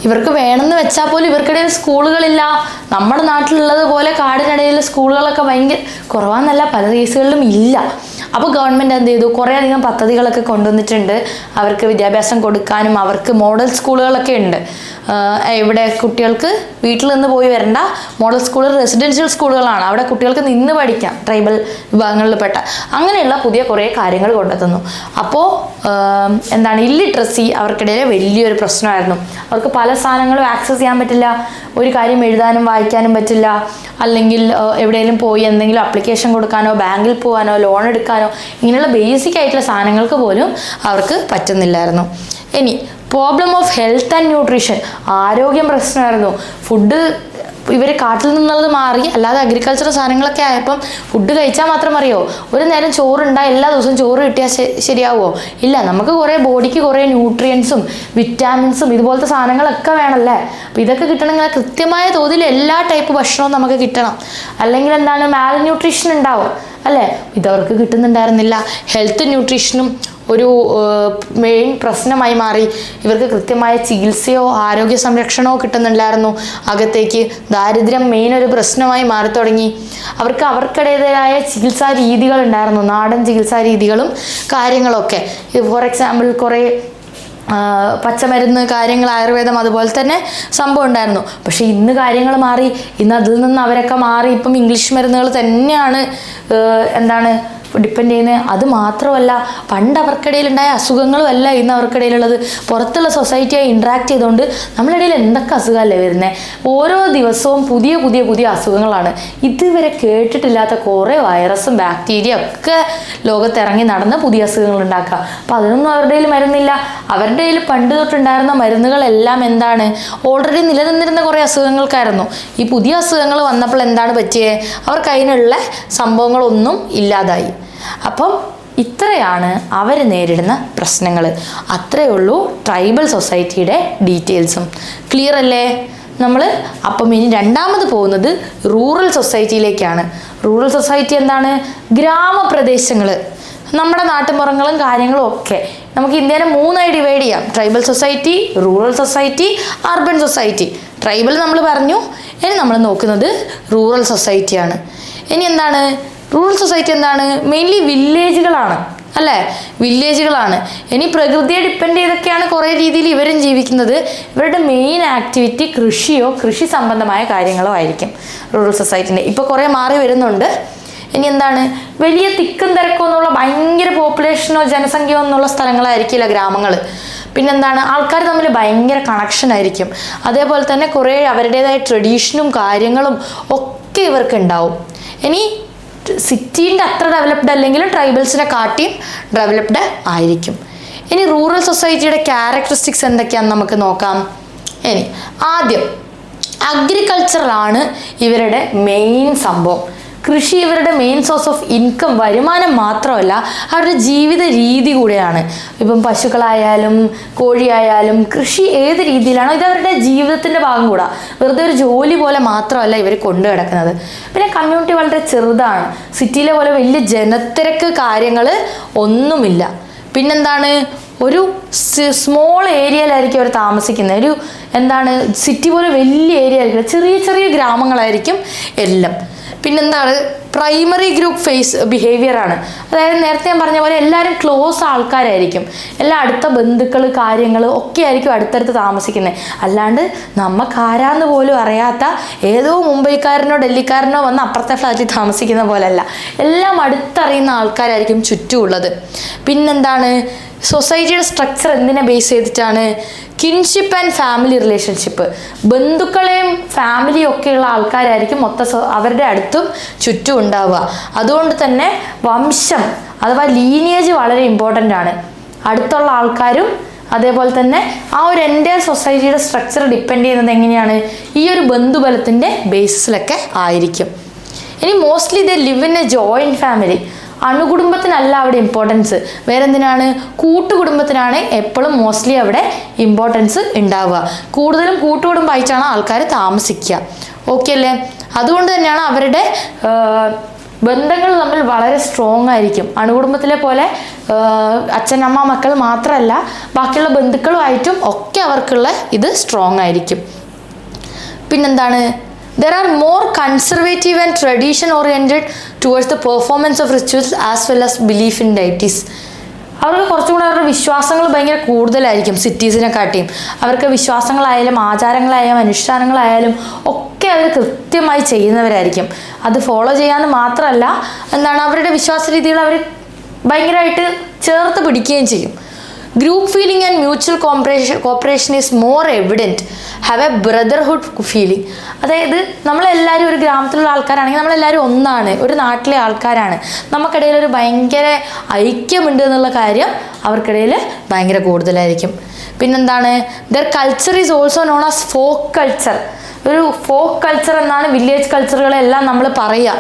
ഇവർക്ക് വേണമെന്ന് വെച്ചാൽ പോലും ഇവർക്കിടയിൽ സ്കൂളുകളില്ല. നമ്മുടെ നാട്ടിലുള്ളത് പോലെ കാടിനിടയിൽ സ്കൂളുകളൊക്കെ ഭയങ്കര കുറവാന്നല്ല, പല കേസുകളിലും ഇല്ല. അപ്പോൾ ഗവൺമെൻറ് എന്ത് ചെയ്തു, കുറേയധികം പദ്ധതികളൊക്കെ കൊണ്ടുവന്നിട്ടുണ്ട് അവർക്ക് വിദ്യാഭ്യാസം കൊടുക്കാനും. അവർക്ക് മോഡൽ സ്കൂളുകളൊക്കെ ഉണ്ട്. ഇവിടെ കുട്ടികൾക്ക് വീട്ടിൽ നിന്ന് പോയി വരേണ്ട മോഡൽ സ്കൂൾ റെസിഡൻഷ്യൽ സ്കൂളുകളാണ്. അവിടെ കുട്ടികൾക്ക് നിന്ന് പഠിക്കാം, ട്രൈബൽ വിഭാഗങ്ങളിൽപ്പെട്ട. അങ്ങനെയുള്ള പുതിയ കുറേ കാര്യങ്ങൾ കൊണ്ടെത്തുന്നു. അപ്പോൾ എന്താണ്, ഇല്ലിട്രസി അവർക്കിടയിൽ വലിയൊരു പ്രശ്നമായിരുന്നു. അവർക്ക് പല സാധനങ്ങളും ആക്സസ് ചെയ്യാൻ പറ്റില്ല. ഒരു കാര്യം എഴുതാനും വായിക്കാനും പറ്റില്ല. അല്ലെങ്കിൽ എവിടെയെങ്കിലും പോയി എന്തെങ്കിലും അപ്ലിക്കേഷൻ കൊടുക്കാനോ ബാങ്കിൽ പോകാനോ ലോൺ എടുക്കാനോ ഇങ്ങനെയുള്ള ബേസിക് ആയിട്ടുള്ള സാധനങ്ങൾക്ക് പോലും അവർക്ക് പറ്റുന്നില്ലായിരുന്നു. ഇനി problem of health and nutrition, ആരോഗ്യം പ്രശ്നമായിരുന്നു. ഫുഡ് ഇവർ കാട്ടിൽ നിന്നുള്ളത് മാറി അല്ലാതെ അഗ്രികൾച്ചർ സാധനങ്ങളൊക്കെ ആയപ്പം ഫുഡ് കഴിച്ചാൽ മാത്രം അറിയോ, ഒരു നേരം ചോറുണ്ടായി എല്ലാ ദിവസവും ചോറ് കിട്ടിയാൽ ശരിയാവുമോ? ഇല്ല. നമുക്ക് കുറേ ബോഡിക്ക് കുറേ ന്യൂട്രിയൻസും വിറ്റാമിൻസും ഇതുപോലത്തെ സാധനങ്ങളൊക്കെ വേണമല്ലേ. അപ്പോൾ ഇതൊക്കെ കിട്ടണമെങ്കിൽ കൃത്യമായ തോതിൽ എല്ലാ ടൈപ്പ് ഭക്ഷണവും നമുക്ക് കിട്ടണം. അല്ലെങ്കിൽ എന്താണ്, മാൽ ന്യൂട്രീഷൻ ഉണ്ടാവും അല്ലേ. ഇതവർക്ക് കിട്ടുന്നുണ്ടായിരുന്നില്ല. ഹെൽത്ത് ന്യൂട്രീഷനും ഒരു മെയിൻ പ്രശ്നമായി മാറി. ഇവർക്ക് കൃത്യമായ ചികിത്സയോ ആരോഗ്യ സംരക്ഷണമോ കിട്ടുന്നുണ്ടായിരുന്നു. അകത്തേക്ക് ദാരിദ്ര്യം മെയിൻ ഒരു പ്രശ്നമായി മാറി തുടങ്ങി. അവർക്കിടേതായ ചികിത്സാ രീതികൾ ഉണ്ടായിരുന്നു, നാടൻ ചികിത്സാ രീതികളും കാര്യങ്ങളൊക്കെ. ഫോർ എക്സാമ്പിൾ കുറേ പച്ചമരുന്ന് കാര്യങ്ങൾ, ആയുർവേദം അതുപോലെ തന്നെ സംഭവം ഉണ്ടായിരുന്നു. പക്ഷെ ഇന്ന് കാര്യങ്ങൾ മാറി. ഇന്ന് അതിൽ നിന്ന് അവരൊക്കെ മാറി ഇപ്പം ഇംഗ്ലീഷ് മരുന്നുകൾ തന്നെയാണ് എന്താണ് ഡിപ്പെൻഡ് ചെയ്യുന്നത്. അത് മാത്രമല്ല, പണ്ട് അവർക്കിടയിലുണ്ടായ അസുഖങ്ങളും അല്ല ഇന്ന് അവർക്കിടയിലുള്ളത്. പുറത്തുള്ള സൊസൈറ്റിയായി ഇൻട്രാക്ട് ചെയ്തുകൊണ്ട് നമ്മളിടയിൽ എന്തൊക്കെ അസുഖമല്ലേ വരുന്നത്. ഓരോ ദിവസവും പുതിയ പുതിയ പുതിയ അസുഖങ്ങളാണ്. ഇതുവരെ കേട്ടിട്ടില്ലാത്ത കുറേ വൈറസും ബാക്ടീരിയ ഒക്കെ ലോകത്തിറങ്ങി നടന്ന് പുതിയ അസുഖങ്ങൾ ഉണ്ടാക്കുക. അപ്പോൾ അതിനൊന്നും അവരുടെ കയ്യിൽ മരുന്നില്ല. അവരുടെ കയ്യിൽ പണ്ട് തൊട്ടുണ്ടായിരുന്ന മരുന്നുകളെല്ലാം എന്താണ്, ഓൾറെഡി നിലനിന്നിരുന്ന കുറേ അസുഖങ്ങൾക്കായിരുന്നു. ഈ പുതിയ അസുഖങ്ങൾ വന്നപ്പോൾ എന്താണ് പറ്റിയത്, അവർക്ക് അതിനുള്ള സംഭവങ്ങളൊന്നും ഇല്ലാതായി. അപ്പം ഇത്രയാണ് അവർ നേരിടുന്ന പ്രശ്നങ്ങൾ. അത്രയേ ഉള്ളൂ ട്രൈബൽ സൊസൈറ്റിയുടെ ഡീറ്റെയിൽസും. ക്ലിയർ അല്ലേ നമ്മൾ? അപ്പം ഇനി രണ്ടാമത് പോകുന്നത് റൂറൽ സൊസൈറ്റിയിലേക്കാണ്. റൂറൽ സൊസൈറ്റി എന്താണ്, ഗ്രാമപ്രദേശങ്ങൾ. നമ്മുടെ നാട്ടുമ്പുറങ്ങളും കാര്യങ്ങളും ഒക്കെ നമുക്ക് ഇന്ത്യനെ 3ആയി ഡിവൈഡ് ചെയ്യാം. Tribal society, rural society, urban society. Tribal നമ്മൾ പറഞ്ഞു. ഇനി നമ്മൾ നോക്കുന്നത് റൂറൽ സൊസൈറ്റിയാണ്. ഇനി എന്താണ് റൂറൽ സൊസൈറ്റി, എന്താണ്, മെയിൻലി വില്ലേജുകളാണ് അല്ലേ, വില്ലേജുകളാണ്. ഇനി പ്രകൃതിയെ ഡിപ്പെൻഡ് ചെയ്തൊക്കെയാണ് കുറേ രീതിയിൽ ഇവരും ജീവിക്കുന്നത്. ഇവരുടെ മെയിൻ ആക്ടിവിറ്റി കൃഷിയോ കൃഷി സംബന്ധമായ കാര്യങ്ങളോ ആയിരിക്കും റൂറൽ സൊസൈറ്റിൻ്റെ. ഇപ്പോൾ കുറേ മാറി വരുന്നുണ്ട്. ഇനി എന്താണ്, വലിയ തിക്കും തിരക്കോ എന്നുള്ള ഭയങ്കര പോപ്പുലേഷനോ ജനസംഖ്യയോ എന്നുള്ള സ്ഥലങ്ങളായിരിക്കില്ല ഗ്രാമങ്ങൾ. പിന്നെന്താണ്, ആൾക്കാർ തമ്മിൽ ഭയങ്കര കണക്ഷൻ ആയിരിക്കും. അതേപോലെ തന്നെ കുറേ അവരുടേതായ ട്രഡീഷനും കാര്യങ്ങളും ഒക്കെ ഇവർക്ക് ഉണ്ടാവും. ഇനി സിറ്റീൻ്റെ അത്ര ഡെവലപ്ഡ് അല്ലെങ്കിലും ട്രൈബൽസിനെ കാട്ടിയും ഡെവലപ്ഡ് ആയിരിക്കും. ഇനി റൂറൽ സൊസൈറ്റിയുടെ ക്യാരക്ടറിസ്റ്റിക്സ് എന്തൊക്കെയാണെന്ന് നമുക്ക് നോക്കാം. ഇനി ആദ്യം അഗ്രികൾച്ചറാണ് ഇവരുടെ മെയിൻ സംഭവം. കൃഷി ഇവരുടെ മെയിൻ സോഴ്സ് ഓഫ് ഇൻകം, വരുമാനം മാത്രമല്ല അവരുടെ ജീവിത രീതി കൂടെയാണ്. ഇപ്പം പശുക്കളായാലും കോഴിയായാലും കൃഷി ഏത് രീതിയിലാണോ ഇതവരുടെ ജീവിതത്തിൻ്റെ ഭാഗം കൂടാ. വെറുതെ ഒരു ജോലി പോലെ മാത്രമല്ല ഇവർ കൊണ്ടു കിടക്കുന്നത്. പിന്നെ കമ്മ്യൂണിറ്റി വളരെ ചെറുതാണ്. സിറ്റിയിലെ പോലെ വലിയ ജനത്തിരക്ക് കാര്യങ്ങൾ ഒന്നുമില്ല. പിന്നെന്താണ്, ഒരു സ്മോൾ ഏരിയയിലായിരിക്കും അവർ താമസിക്കുന്നത്. ഒരു എന്താണ്, സിറ്റി പോലെ വലിയ ഏരിയ ആയിരിക്കും, ചെറിയ ചെറിയ ഗ്രാമങ്ങളായിരിക്കും എല്ലാം. പിന്നെന്താണ്, പ്രൈമറി ഗ്രൂപ്പ് ബിഹേവിയർ ആണ്. അതായത് നേരത്തെ ഞാൻ പറഞ്ഞ പോലെ എല്ലാവരും ക്ലോസ് ആൾക്കാരായിരിക്കും. എല്ലാ അടുത്ത ബന്ധുക്കൾ കാര്യങ്ങൾ ഒക്കെ ആയിരിക്കും അടുത്തടുത്ത് താമസിക്കുന്നത്. അല്ലാണ്ട് നമുക്കാരാന്ന് പോലും അറിയാത്ത ഏതോ മുംബൈക്കാരനോ ഡൽഹിക്കാരനോ വന്ന് അപ്പുറത്തെ ഫ്ലാറ്റിൽ താമസിക്കുന്ന പോലെയല്ല. എല്ലാം അടുത്തറിയുന്ന ആൾക്കാരായിരിക്കും ചുറ്റുമുള്ളത്. പിന്നെന്താണ്, സൊസൈറ്റിയുടെ സ്ട്രക്ചർ എന്തിനെ ബേസ് ചെയ്തിട്ടാണ്, കിൻഷിപ്പ് ആൻഡ് ഫാമിലി റിലേഷൻഷിപ്പ്. ബന്ധുക്കളെയും ഫാമിലിയും ഒക്കെയുള്ള ആൾക്കാരായിരിക്കും അവരുടെ അടുത്തും ചുറ്റും ഉണ്ടാവുക. അതുകൊണ്ട് തന്നെ വംശം അഥവാ ലീനിയേജ് വളരെ ഇമ്പോർട്ടൻ്റ് ആണ്. അടുത്തുള്ള ആൾക്കാരും അതേപോലെ തന്നെ ആ ഒരു എൻ്റയർ സൊസൈറ്റിയുടെ സ്ട്രക്ചർ ഡിപ്പെൻഡ് ചെയ്യുന്നത് എങ്ങനെയാണ്, ഈ ഒരു ബന്ധുബലത്തിൻ്റെ ബേസിസിലൊക്കെ ആയിരിക്കും. ഇനി mostly they live in a joint family. അണുകുടുംബത്തിനല്ല അവിടെ ഇമ്പോർട്ടൻസ്, വേറെ എന്തിനാണ്, കൂട്ടുകുടുംബത്തിനാണ് എപ്പോഴും മോസ്റ്റ്ലി അവിടെ ഇമ്പോർട്ടൻസ് ഉണ്ടാവുക. കൂടുതലും കൂട്ടുകുടുംബമായിട്ടാണ് ആൾക്കാർ താമസിക്കുക. ഓക്കെ അല്ലേ? അതുകൊണ്ട് തന്നെയാണ് അവരുടെ ബന്ധങ്ങൾ തമ്മിൽ വളരെ സ്ട്രോങ് ആയിരിക്കും. അണുകുടുംബത്തിലെ പോലെ അച്ഛൻ അമ്മ മക്കൾ മാത്രമല്ല, ബാക്കിയുള്ള ബന്ധുക്കളുമായിട്ടും ഒക്കെ അവർക്കുള്ള ഇത് സ്ട്രോങ് ആയിരിക്കും. പിന്നെന്താണ്, there are more conservative and tradition oriented towards the performance of rituals as well as belief in deities. അവർക്ക് കുറച്ചും കൂടെ അവരുടെ വിശ്വാസങ്ങൾ ഭയങ്കര കൂടുതലായിരിക്കും സിറ്റീസിനെക്കാട്ടിയും. അവർക്ക് വിശ്വാസങ്ങളായാലും ആചാരങ്ങളായാലും അനുഷ്ഠാനങ്ങളായാലും ഒക്കെ അവർ കൃത്യമായി ചെയ്യുന്നവരായിരിക്കും. അത് ഫോളോ ചെയ്യാന്ന് മാത്രമല്ല, എന്താണ്, അവരുടെ വിശ്വാസ രീതികൾ അവർ ഭയങ്കരമായിട്ട് ചേർത്ത് പിടിക്കുകയും ചെയ്യും. Group feeling and mutual corporation is more evident, have A brotherhood feeling. അതായത് നമ്മളെല്ലാവരും ഒരു ഗ്രാമത്തിലുള്ള ആൾക്കാരാണെങ്കിൽ നമ്മളെല്ലാവരും ഒന്നാണ്, ഒരു നാട്ടിലെ ആൾക്കാരാണ്, നമുക്കിടയിൽ ഒരു ഭയങ്കര ഐക്യമുണ്ട് എന്നുള്ള കാര്യം അവർക്കിടയിൽ ഭയങ്കര കൂടുതലായിരിക്കും. പിന്നെന്താണ്, there culture is also known as folk culture. ഒരു ഫോക്ക് കൾച്ചർ എന്നാണ് വില്ലേജ് കൾച്ചറുകളെല്ലാം നമ്മൾ പറയുക.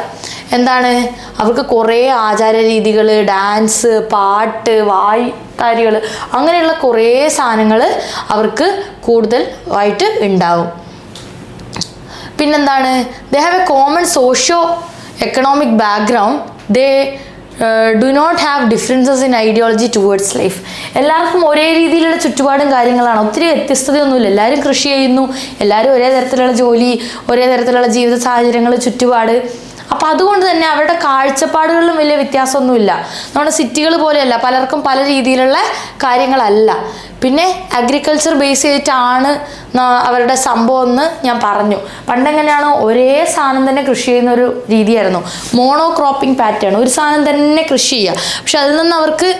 എന്താണ്, അവർക്ക് കുറേ ആചാര രീതികൾ, ഡാൻസ്, പാട്ട്, വായ്ത്താരികൾ, അങ്ങനെയുള്ള കുറേ സാധനങ്ങൾ അവർക്ക് കൂടുതലായിട്ട് ഉണ്ടാവും. പിന്നെന്താണ്, they have a common socio economic background. They do not have differences in ideology towards life. എല്ലാവർക്കും ഒരേ രീതിയിലുള്ള ചുറ്റുപാടും കാര്യങ്ങളാണ്, ഒത്തിരി വ്യത്യസ്തതയൊന്നുമില്ല. എല്ലാവരും കൃഷി ചെയ്യുന്നു, എല്ലാവരും ഒരേ തരത്തിലുള്ള ജോലി, ഒരേ തരത്തിലുള്ള ജീവിത സാഹചര്യങ്ങൾ, ചുറ്റുപാട്. അപ്പോൾ അതുകൊണ്ട് തന്നെ അവരുടെ കാഴ്ചപ്പാടുകളിലും വലിയ വ്യത്യാസമൊന്നുമില്ല. നമ്മുടെ സിറ്റികൾ പോലെയല്ല, പലർക്കും പല രീതിയിലുള്ള കാര്യങ്ങളല്ല. പിന്നെ അഗ്രികൾച്ചർ ബേസ് ചെയ്തിട്ടാണ് അവരുടെ സംഭവം എന്ന് ഞാൻ പറഞ്ഞു. പണ്ടെങ്ങനെയാണോ ഒരേ സാധനം തന്നെ കൃഷി ചെയ്യുന്ന ഒരു രീതിയായിരുന്നു, മോണോ ക്രോപ്പിംഗ് പാറ്റേൺ, ഒരു സാധനം തന്നെ കൃഷി ചെയ്യുക. പക്ഷെ അതിൽ നിന്ന് അവർക്ക്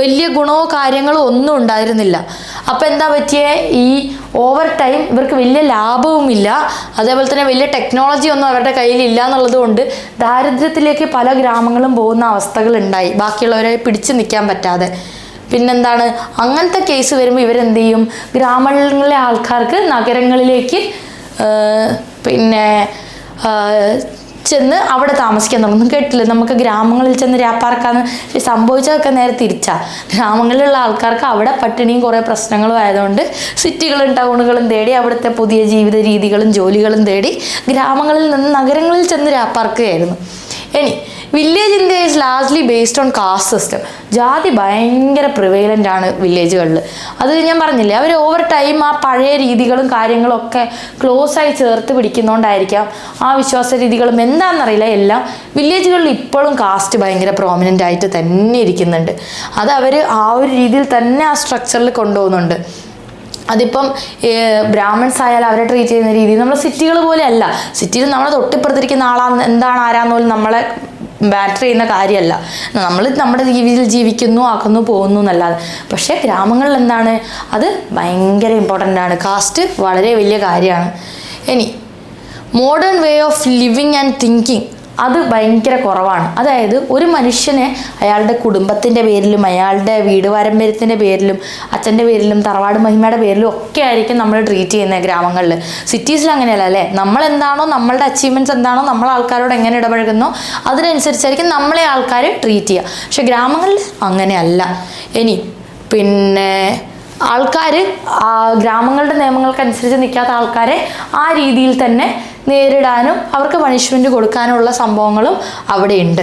വലിയ ഗുണമോ കാര്യങ്ങളോ ഒന്നും ഉണ്ടായിരുന്നില്ല. അപ്പോൾ എന്താ പറ്റിയേ, ഈ ഓവർ ടൈം ഇവർക്ക് വലിയ ലാഭവുമില്ല, അതേപോലെ തന്നെ വലിയ ടെക്നോളജി ഒന്നും അവരുടെ കയ്യിലില്ല എന്നുള്ളത് കൊണ്ട് ദാരിദ്ര്യത്തിലേക്ക് പല ഗ്രാമങ്ങളും പോകുന്ന അവസ്ഥകളുണ്ടായി, ബാക്കിയുള്ളവരെ പിടിച്ചു നിൽക്കാൻ പറ്റാതെ. പിന്നെന്താണ്, അങ്ങനത്തെ കേസ് വരുമ്പോൾ ഇവരെന്ത് ചെയ്യും, ഗ്രാമങ്ങളിലെ ആൾക്കാർക്ക് നഗരങ്ങളിലേക്ക് പിന്നെ ചെന്ന് അവിടെ താമസിക്കാൻ തുടങ്ങും. കേട്ടില്ല, നമുക്ക് ഗ്രാമങ്ങളിൽ ചെന്ന് രാപ്പാർക്കാന്ന് സംഭവിച്ചതൊക്കെ നേരെ തിരിച്ചാ. ഗ്രാമങ്ങളിലുള്ള ആൾക്കാർക്ക് അവിടെ പട്ടിണിയും കുറേ പ്രശ്നങ്ങളും ആയതുകൊണ്ട് സിറ്റികളും ടൗണുകളും തേടി അവിടുത്തെ പുതിയ ജീവിത രീതികളും ജോലികളും തേടി ഗ്രാമങ്ങളിൽ നിന്ന് നഗരങ്ങളിൽ ചെന്ന് രാപ്പാർക്കുകയായിരുന്നു. ഇനി village India is largely based one caste system. ജാതി ഭയങ്കര പ്രിവൈലൻ്റ് ആണ് വില്ലേജുകളിൽ. അത് ഞാൻ പറഞ്ഞില്ലേ, അവർ ഓവർ ടൈം ആ പഴയ രീതികളും കാര്യങ്ങളും ഒക്കെ ക്ലോസായി ചേർത്ത് പിടിക്കുന്നതുകൊണ്ടായിരിക്കാം ആ വിശ്വാസ രീതികളും എന്താണെന്നറിയില്ല, എല്ലാം വില്ലേജുകളിൽ ഇപ്പോഴും കാസ്റ്റ് ഭയങ്കര പ്രോമിനൻ്റ് ആയിട്ട് തന്നെ ഇരിക്കുന്നുണ്ട്. അത് അവർ ആ ഒരു രീതിയിൽ തന്നെ ആ സ്ട്രക്ചറിൽ കൊണ്ടുപോകുന്നുണ്ട്. അതിപ്പം ബ്രാഹ്മൺസ് ആയാലും അവരെ ട്രീറ്റ് ചെയ്യുന്ന രീതി നമ്മൾ സിറ്റികൾ പോലെ അല്ല. സിറ്റിയിൽ നമ്മളെ തൊട്ടിപ്പുറത്തിരിക്കുന്ന ആളാന്ന് എന്താണ് ആരാന്ന് പോലും നമ്മളെ ബാറ്റർ ചെയ്യുന്ന കാര്യമല്ല. നമ്മൾ നമ്മുടെ രീതിയിൽ ജീവിക്കുന്നു, ആക്കുന്നു, പോകുന്നു എന്നല്ലാതെ. പക്ഷേ ഗ്രാമങ്ങളിൽ എന്താണ്, അത് ഭയങ്കര ഇമ്പോർട്ടൻ്റ് ആണ്. കാസ്റ്റ് വളരെ വലിയ കാര്യമാണ്. ഇനി modern way of living and thinking അത് ഭയങ്കര കുറവാണ്. അതായത് ഒരു മനുഷ്യനെ അയാളുടെ കുടുംബത്തിൻ്റെ പേരിലും അയാളുടെ വീട് പാരമ്പര്യത്തിൻ്റെ പേരിലും അച്ഛൻ്റെ പേരിലും തറവാട് മഹിമയുടെ പേരിലും ഒക്കെ ആയിരിക്കും നമ്മൾ ട്രീറ്റ് ചെയ്യുന്നത് ഗ്രാമങ്ങളിൽ. സിറ്റീസിൽ അങ്ങനെയല്ല അല്ലേ, നമ്മളെന്താണോ, നമ്മളുടെ അച്ചീവ്മെൻറ്റ്സ് എന്താണോ, നമ്മൾ ആൾക്കാരോട് എങ്ങനെ ഇടപഴകുന്നോ അതിനനുസരിച്ചായിരിക്കും നമ്മളെ ആൾക്കാർ ട്രീറ്റ് ചെയ്യുക. പക്ഷെ ഗ്രാമങ്ങളിൽ അങ്ങനെയല്ല. ഇനി പിന്നെ ആൾക്കാർ ഗ്രാമങ്ങളുടെ നിയമങ്ങൾക്കനുസരിച്ച് നിൽക്കാത്ത ആൾക്കാരെ ആ രീതിയിൽ തന്നെ നേരിടാനും അവർക്ക് പണിഷ്മെൻറ്റ് കൊടുക്കാനുള്ള സംഭവങ്ങളും അവിടെയുണ്ട്.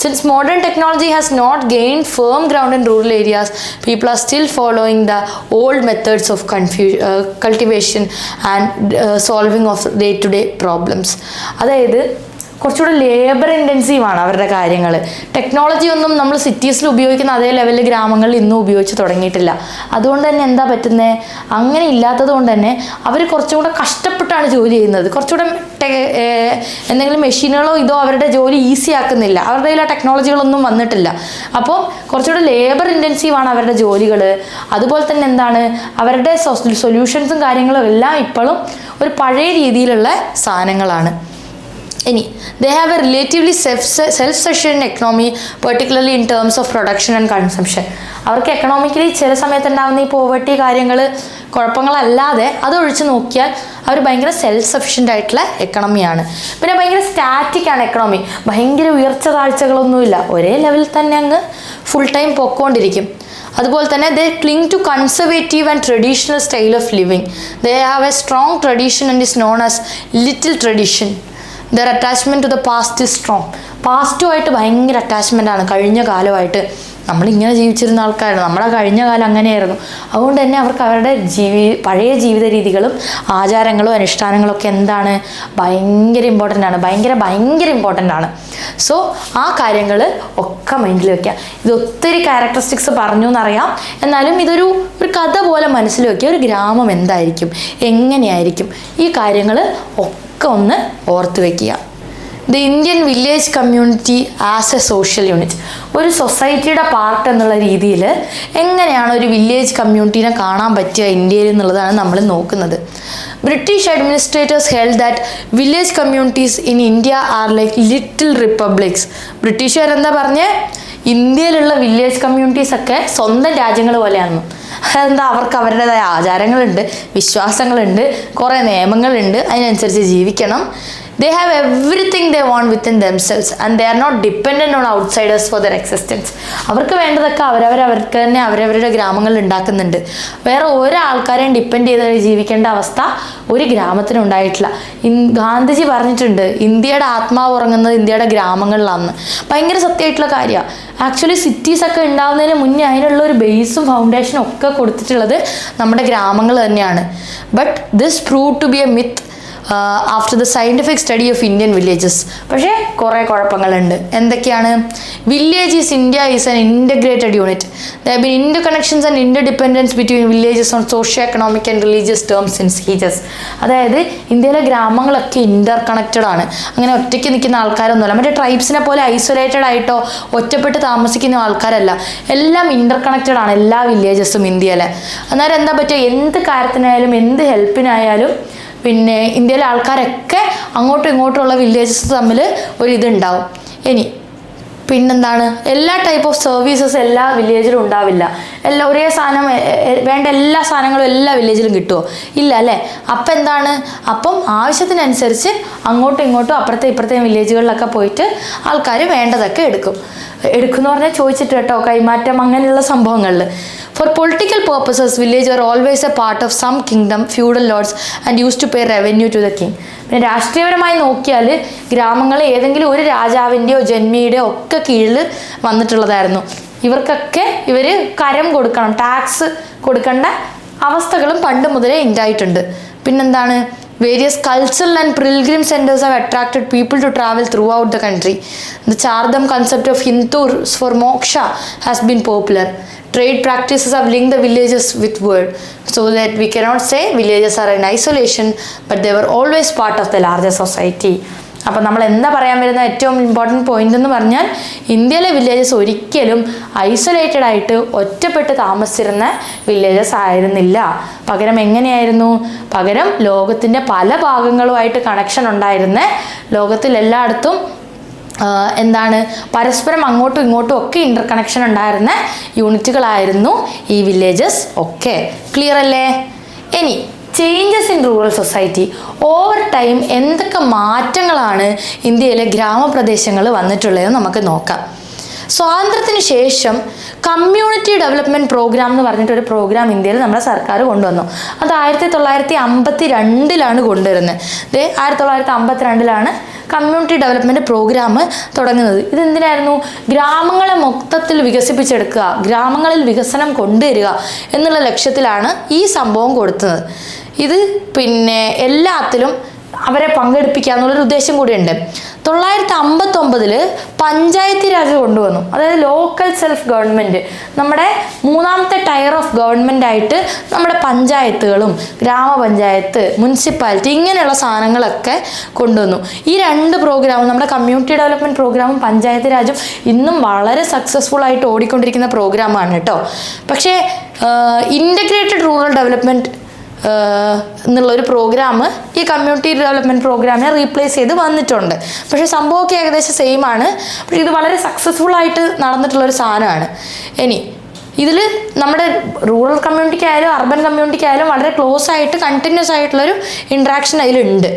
Since modern technology has not gained firm ground in rural areas, people are still following the old methods of cultivation and solving of day-to-day problems. അതായത് കുറച്ചുകൂടെ ലേബർ ഇൻറ്റൻസീവാണ് അവരുടെ കാര്യങ്ങൾ. ടെക്നോളജി ഒന്നും നമ്മൾ സിറ്റീസിൽ ഉപയോഗിക്കുന്ന അതേ ലെവലിൽ ഗ്രാമങ്ങളിൽ ഇന്നും ഉപയോഗിച്ച് തുടങ്ങിയിട്ടില്ല. അതുകൊണ്ട് തന്നെ എന്താ പറ്റുന്നത്, അങ്ങനെ ഇല്ലാത്തത് കൊണ്ട് തന്നെ അവർ കുറച്ചും കൂടെ കഷ്ടപ്പെട്ടാണ് ജോലി ചെയ്യുന്നത്. കുറച്ചുകൂടെ എന്തെങ്കിലും മെഷീനുകളോ ഇതോ അവരുടെ ജോലി ഈസി ആക്കുന്നില്ല, അവരുടെ കയ്യിൽ ആ ടെക്നോളജികളൊന്നും വന്നിട്ടില്ല. അപ്പോൾ കുറച്ചുകൂടെ ലേബർ ഇൻറ്റൻസീവാണ് അവരുടെ ജോലികൾ. അതുപോലെ തന്നെ എന്താണ്, അവരുടെ സൊല്യൂഷൻസും കാര്യങ്ങളും എല്ലാം ഇപ്പോഴും ഒരു പഴയ രീതിയിലുള്ള സാധനങ്ങളാണ്. ഇനി they have a relatively self-sufficient economy, particularly in terms of production and consumption. അവർക്ക് എക്കണോമിക്കലി ചില സമയത്ത് ഉണ്ടാകുന്ന ഈ പോവർട്ടി കാര്യങ്ങൾ കുഴപ്പങ്ങളല്ലാതെ അതൊഴിച്ച് നോക്കിയാൽ അവർ ഭയങ്കര സെൽഫ് സഫിഷ്യൻ്റ് ആയിട്ടുള്ള എക്കണോമിയാണ്. പിന്നെ ഭയങ്കര സ്റ്റാറ്റിക് ആണ് എക്കണോമി, ഭയങ്കര ഉയർച്ച താഴ്ചകളൊന്നുമില്ല, ഒരേ ലെവലിൽ തന്നെ അങ്ങ് ഫുൾ ടൈം പൊക്കോണ്ടിരിക്കും. അതുപോലെ തന്നെ they cling to conservative and traditional style of living. They have a strong tradition and is known as little tradition. Their attachment to the past is strong. പാസ്റ്റുമായിട്ട് ഭയങ്കര അറ്റാച്ച്മെൻ്റ് ആണ്. കഴിഞ്ഞ കാലമായിട്ട് നമ്മളിങ്ങനെ ജീവിച്ചിരുന്ന ആൾക്കാരാണ്, നമ്മുടെ കഴിഞ്ഞ കാലം അങ്ങനെയായിരുന്നു. അതുകൊണ്ട് തന്നെ അവർക്ക് അവരുടെ പഴയ ജീവിത രീതികളും ആചാരങ്ങളും അനുഷ്ഠാനങ്ങളും ഒക്കെ എന്താണ്, ഭയങ്കര ഇമ്പോർട്ടൻ്റ് ആണ്, ഭയങ്കര ഇമ്പോർട്ടൻ്റ് ആണ്. സോ ആ കാര്യങ്ങൾ ഒക്കെ മൈൻഡിൽ വെക്കുക. ഇത് ഒത്തിരി ക്യാരക്ടറിസ്റ്റിക്സ് പറഞ്ഞു എന്നറിയാം, എന്നാലും ഇതൊരു കഥ പോലെ മനസ്സിൽ വെക്കുക. ഒരു ഗ്രാമം എന്തായിരിക്കും, എങ്ങനെയായിരിക്കും, ഈ കാര്യങ്ങൾ ഒക്കെ ഒന്ന് ഓർത്ത് വയ്ക്കുക. The Indian village community as A social unit, ഒരു സൊസൈറ്റിയുടെ പാർട്ട് എന്നുള്ള രീതിയിൽ എങ്ങനെയാണ് ഒരു വില്ലേജ് കമ്മ്യൂണിറ്റീനെ കാണാൻ പറ്റുക ഇന്ത്യയിൽ എന്നുള്ളതാണ് നമ്മൾ നോക്കുന്നത്. British administrators held that village communities in India are like little republics. ബ്രിട്ടീഷുകാരെന്താ പറഞ്ഞേ, ഇന്ത്യയിലുള്ള വില്ലേജ് കമ്മ്യൂണിറ്റീസ് ഒക്കെ സ്വന്തം രാജ്യങ്ങൾ പോലെയാണെന്ന്. അതെന്താ, അവർക്ക് അവരുടേതായ ആചാരങ്ങളുണ്ട്, വിശ്വാസങ്ങളുണ്ട്, കുറേ നിയമങ്ങളുണ്ട്, അതിനനുസരിച്ച് ജീവിക്കണം. They have everything they want within themselves and they are not dependent on outsiders for their existence. അവർക്ക് വേണ്ടതൊക്കെ അവർക്ക് തന്നെ അവരവരുടെ ഗ്രാമങ്ങളിൽ ഉണ്ടാക്കുന്നുണ്ട്. വേറെ ഒരാൾക്കാരെയും ഡിപ്പെൻഡ് ചെയ്ത് ജീവിക്കേണ്ട അവസ്ഥ ഒരു ഗ്രാമത്തിന് ഉണ്ടായിട്ടില്ല. ഗാന്ധിജി പറഞ്ഞിട്ടുണ്ട്, ഇന്ത്യയുടെ ആത്മാവ് ഉറങ്ങുന്നത് ഇന്ത്യയുടെ ഗ്രാമങ്ങളിലാണെന്ന്. ഭയങ്കര സത്യമായിട്ടുള്ള കാര്യമാണ്. ആക്ച്വലി സിറ്റീസൊക്കെ ഉണ്ടാകുന്നതിന് മുന്നേ അതിനുള്ള ഒരു ബേസും ഫൗണ്ടേഷനും ഒക്കെ കൊടുത്തിട്ടുള്ളത് നമ്മുടെ ഗ്രാമങ്ങൾ തന്നെയാണ്. But this prove to be a myth after the scientific study of Indian villages. പക്ഷേ കുറേ കുഴപ്പങ്ങളുണ്ട്. എന്തൊക്കെയാണ്? Village is India is an integrated unit. There have been interconnections and interdependence between villages on socio economic and religious terms in ages. അതായത് ഇന്ത്യയിലെ ഗ്രാമങ്ങളൊക്കെ Inter connected ആണ്. അങ്ങനെ ഒറ്റയ്ക്ക് നിൽക്കുന്ന ആൾക്കാരൊന്നുമല്ല, മറ്റേ ട്രൈബ്സിനെ പോലെ ഐസൊലേറ്റഡ് ആയിട്ടോ ഒറ്റപ്പെട്ട് താമസിക്കുന്ന ആൾക്കാരല്ല. എല്ലാം ഇന്റർ കണക്റ്റഡ് ആണ്, എല്ലാ വില്ലേജസും ഇന്ത്യയിലെ. അന്നേരം എന്താ പറ്റുക, എന്ത് കാര്യത്തിനായാലും എന്ത് ഹെൽപ്പിനായാലും പിന്നെ ഇന്ത്യയിലെ ആൾക്കാരൊക്കെ അങ്ങോട്ടും ഇങ്ങോട്ടുമുള്ള വില്ലേജസ് തമ്മിൽ ഒരിതുണ്ടാവും. ഇനി പിന്നെന്താണ്, എല്ലാ ടൈപ്പ് ഓഫ് സർവീസസ് എല്ലാ വില്ലേജിലും ഉണ്ടാവില്ല. ഒരേ സാധനം വേണ്ട എല്ലാ സാധനങ്ങളും എല്ലാ വില്ലേജിലും കിട്ടുമോ? ഇല്ല അല്ലേ. അപ്പം എന്താണ്, അപ്പം ആവശ്യത്തിനനുസരിച്ച് അങ്ങോട്ടും ഇങ്ങോട്ടും അപ്പുറത്തെയും വില്ലേജുകളിലൊക്കെ പോയിട്ട് ആൾക്കാർ വേണ്ടതൊക്കെ എടുക്കുമെന്ന് പറഞ്ഞാൽ ചോദിച്ചിട്ട് കേട്ടോ, കൈമാറ്റം അങ്ങനെയുള്ള സംഭവങ്ങളിൽ. For political purposes, villages are always a part of some kingdom, feudal lords, and used to pay revenue to the king. പിന്നെ രാഷ്ട്രീയപരമായി നോക്കിയാൽ ഗ്രാമങ്ങൾ ഏതെങ്കിലും ഒരു രാജാവിൻ്റെയോ ജന്മിയുടെയോ ഒക്കെ കീഴിൽ വന്നിട്ടുള്ളതായിരുന്നു. ഇവർക്കൊക്കെ കരം കൊടുക്കണം, ടാക്സ് കൊടുക്കേണ്ട അവസ്ഥകളും പണ്ട് മുതലേ ഉണ്ടായിട്ടുണ്ട്. പിന്നെന്താണ്, various cultural and pilgrim centers have attracted people to travel throughout the country. The Chardham concept of Hindur for moksha has been popular. Trade practices have linked the villages with world, so that we cannot say villages are in isolation, but they were always part of the larger society. അപ്പം നമ്മൾ എന്താ പറയാൻ വരുന്ന ഏറ്റവും important point എന്ന് പറഞ്ഞാൽ, ഇന്ത്യയിലെ villages ഒരിക്കലും ഐസൊലേറ്റഡ് ആയിട്ട് ഒറ്റപ്പെട്ട് താമസിച്ചിരുന്ന വില്ലേജസ് ആയിരുന്നില്ല. പകരം എങ്ങനെയായിരുന്നു, പകരം ലോകത്തിൻ്റെ പല ഭാഗങ്ങളുമായിട്ട് കണക്ഷൻ ഉണ്ടായിരുന്ന, ലോകത്തിൽ എല്ലായിടത്തും എന്താണ് പരസ്പരം അങ്ങോട്ടും ഇങ്ങോട്ടും ഒക്കെ ഇന്റർ കണക്ഷൻ ഉണ്ടായിരുന്ന യൂണിറ്റുകളായിരുന്നു ഈ വില്ലേജസ് ഒക്കെ. ക്ലിയർ അല്ലേ? ഇനി changes in rural society. Over time എന്തൊക്കെ മാറ്റങ്ങളാണ് ഇന്ത്യയിലെ ഗ്രാമപ്രദേശങ്ങൾ വന്നിട്ടുള്ളതെന്ന് നമുക്ക് നോക്കാം. സ്വാതന്ത്ര്യത്തിന് ശേഷം കമ്മ്യൂണിറ്റി ഡെവലപ്മെൻറ്റ് പ്രോഗ്രാം എന്ന് പറഞ്ഞിട്ടൊരു പ്രോഗ്രാം ഇന്ത്യയിൽ നമ്മുടെ സർക്കാർ കൊണ്ടുവന്നു. അത് 1952 കൊണ്ടുവരുന്നത്. 1952 കമ്മ്യൂണിറ്റി ഡെവലപ്മെൻറ്റ് പ്രോഗ്രാം തുടങ്ങുന്നത്. ഇതെന്തിനായിരുന്നു? ഗ്രാമങ്ങളെ മൊത്തത്തിൽ വികസിപ്പിച്ചെടുക്കുക, ഗ്രാമങ്ങളിൽ വികസനം കൊണ്ടുവരിക എന്നുള്ള ലക്ഷ്യത്തിലാണ് ഈ സംഭവം കൊടുത്തത്. ഇത് പിന്നെ എല്ലാത്തിലും അവരെ പങ്കെടുപ്പിക്കുക എന്നുള്ളൊരു ഉദ്ദേശം കൂടിയുണ്ട്. 1959 പഞ്ചായത്തി രാജ് കൊണ്ടുവന്നു. അതായത് ലോക്കൽ സെൽഫ് ഗവൺമെൻറ്, നമ്മുടെ മൂന്നാമത്തെ ടയർ ഓഫ് ഗവൺമെൻറ് ആയിട്ട് നമ്മുടെ പഞ്ചായത്തുകളും ഗ്രാമപഞ്ചായത്ത്, മുനിസിപ്പാലിറ്റി ഇങ്ങനെയുള്ള സാധനങ്ങളൊക്കെ കൊണ്ടുവന്നു. ഈ രണ്ട് പ്രോഗ്രാമും, നമ്മുടെ കമ്മ്യൂണിറ്റി ഡെവലപ്മെൻറ്റ് പ്രോഗ്രാമും പഞ്ചായത്ത് രാജും ഇന്നും വളരെ സക്സസ്ഫുൾ ആയിട്ട് ഓടിക്കൊണ്ടിരിക്കുന്ന പ്രോഗ്രാമാണ് കേട്ടോ. പക്ഷേ ഇൻ്റഗ്രേറ്റഡ് റൂറൽ ഡെവലപ്മെൻറ്റ് എന്നുള്ളൊരു പ്രോഗ്രാം ഈ കമ്മ്യൂണിറ്റി ഡെവലപ്മെൻറ്റ് പ്രോഗ്രാമിനെ റീപ്ലേസ് ചെയ്ത് വന്നിട്ടുണ്ട്. പക്ഷേ സംഭവമൊക്കെ ഏകദേശം സെയിം ആണ്. പക്ഷേ ഇത് വളരെ സക്സസ്ഫുൾ ആയിട്ട് നടന്നിട്ടുള്ളൊരു സാധനമാണ്. ഇനി ഇതിൽ നമ്മുടെ റൂറൽ കമ്മ്യൂണിറ്റിക്കായാലും അർബൻ കമ്മ്യൂണിറ്റിക്കായാലും വളരെ ക്ലോസ് ആയിട്ട് കണ്ടിന്യൂസ് ആയിട്ടുള്ളൊരു ഇൻട്രാക്ഷൻ അതിലുണ്ട്.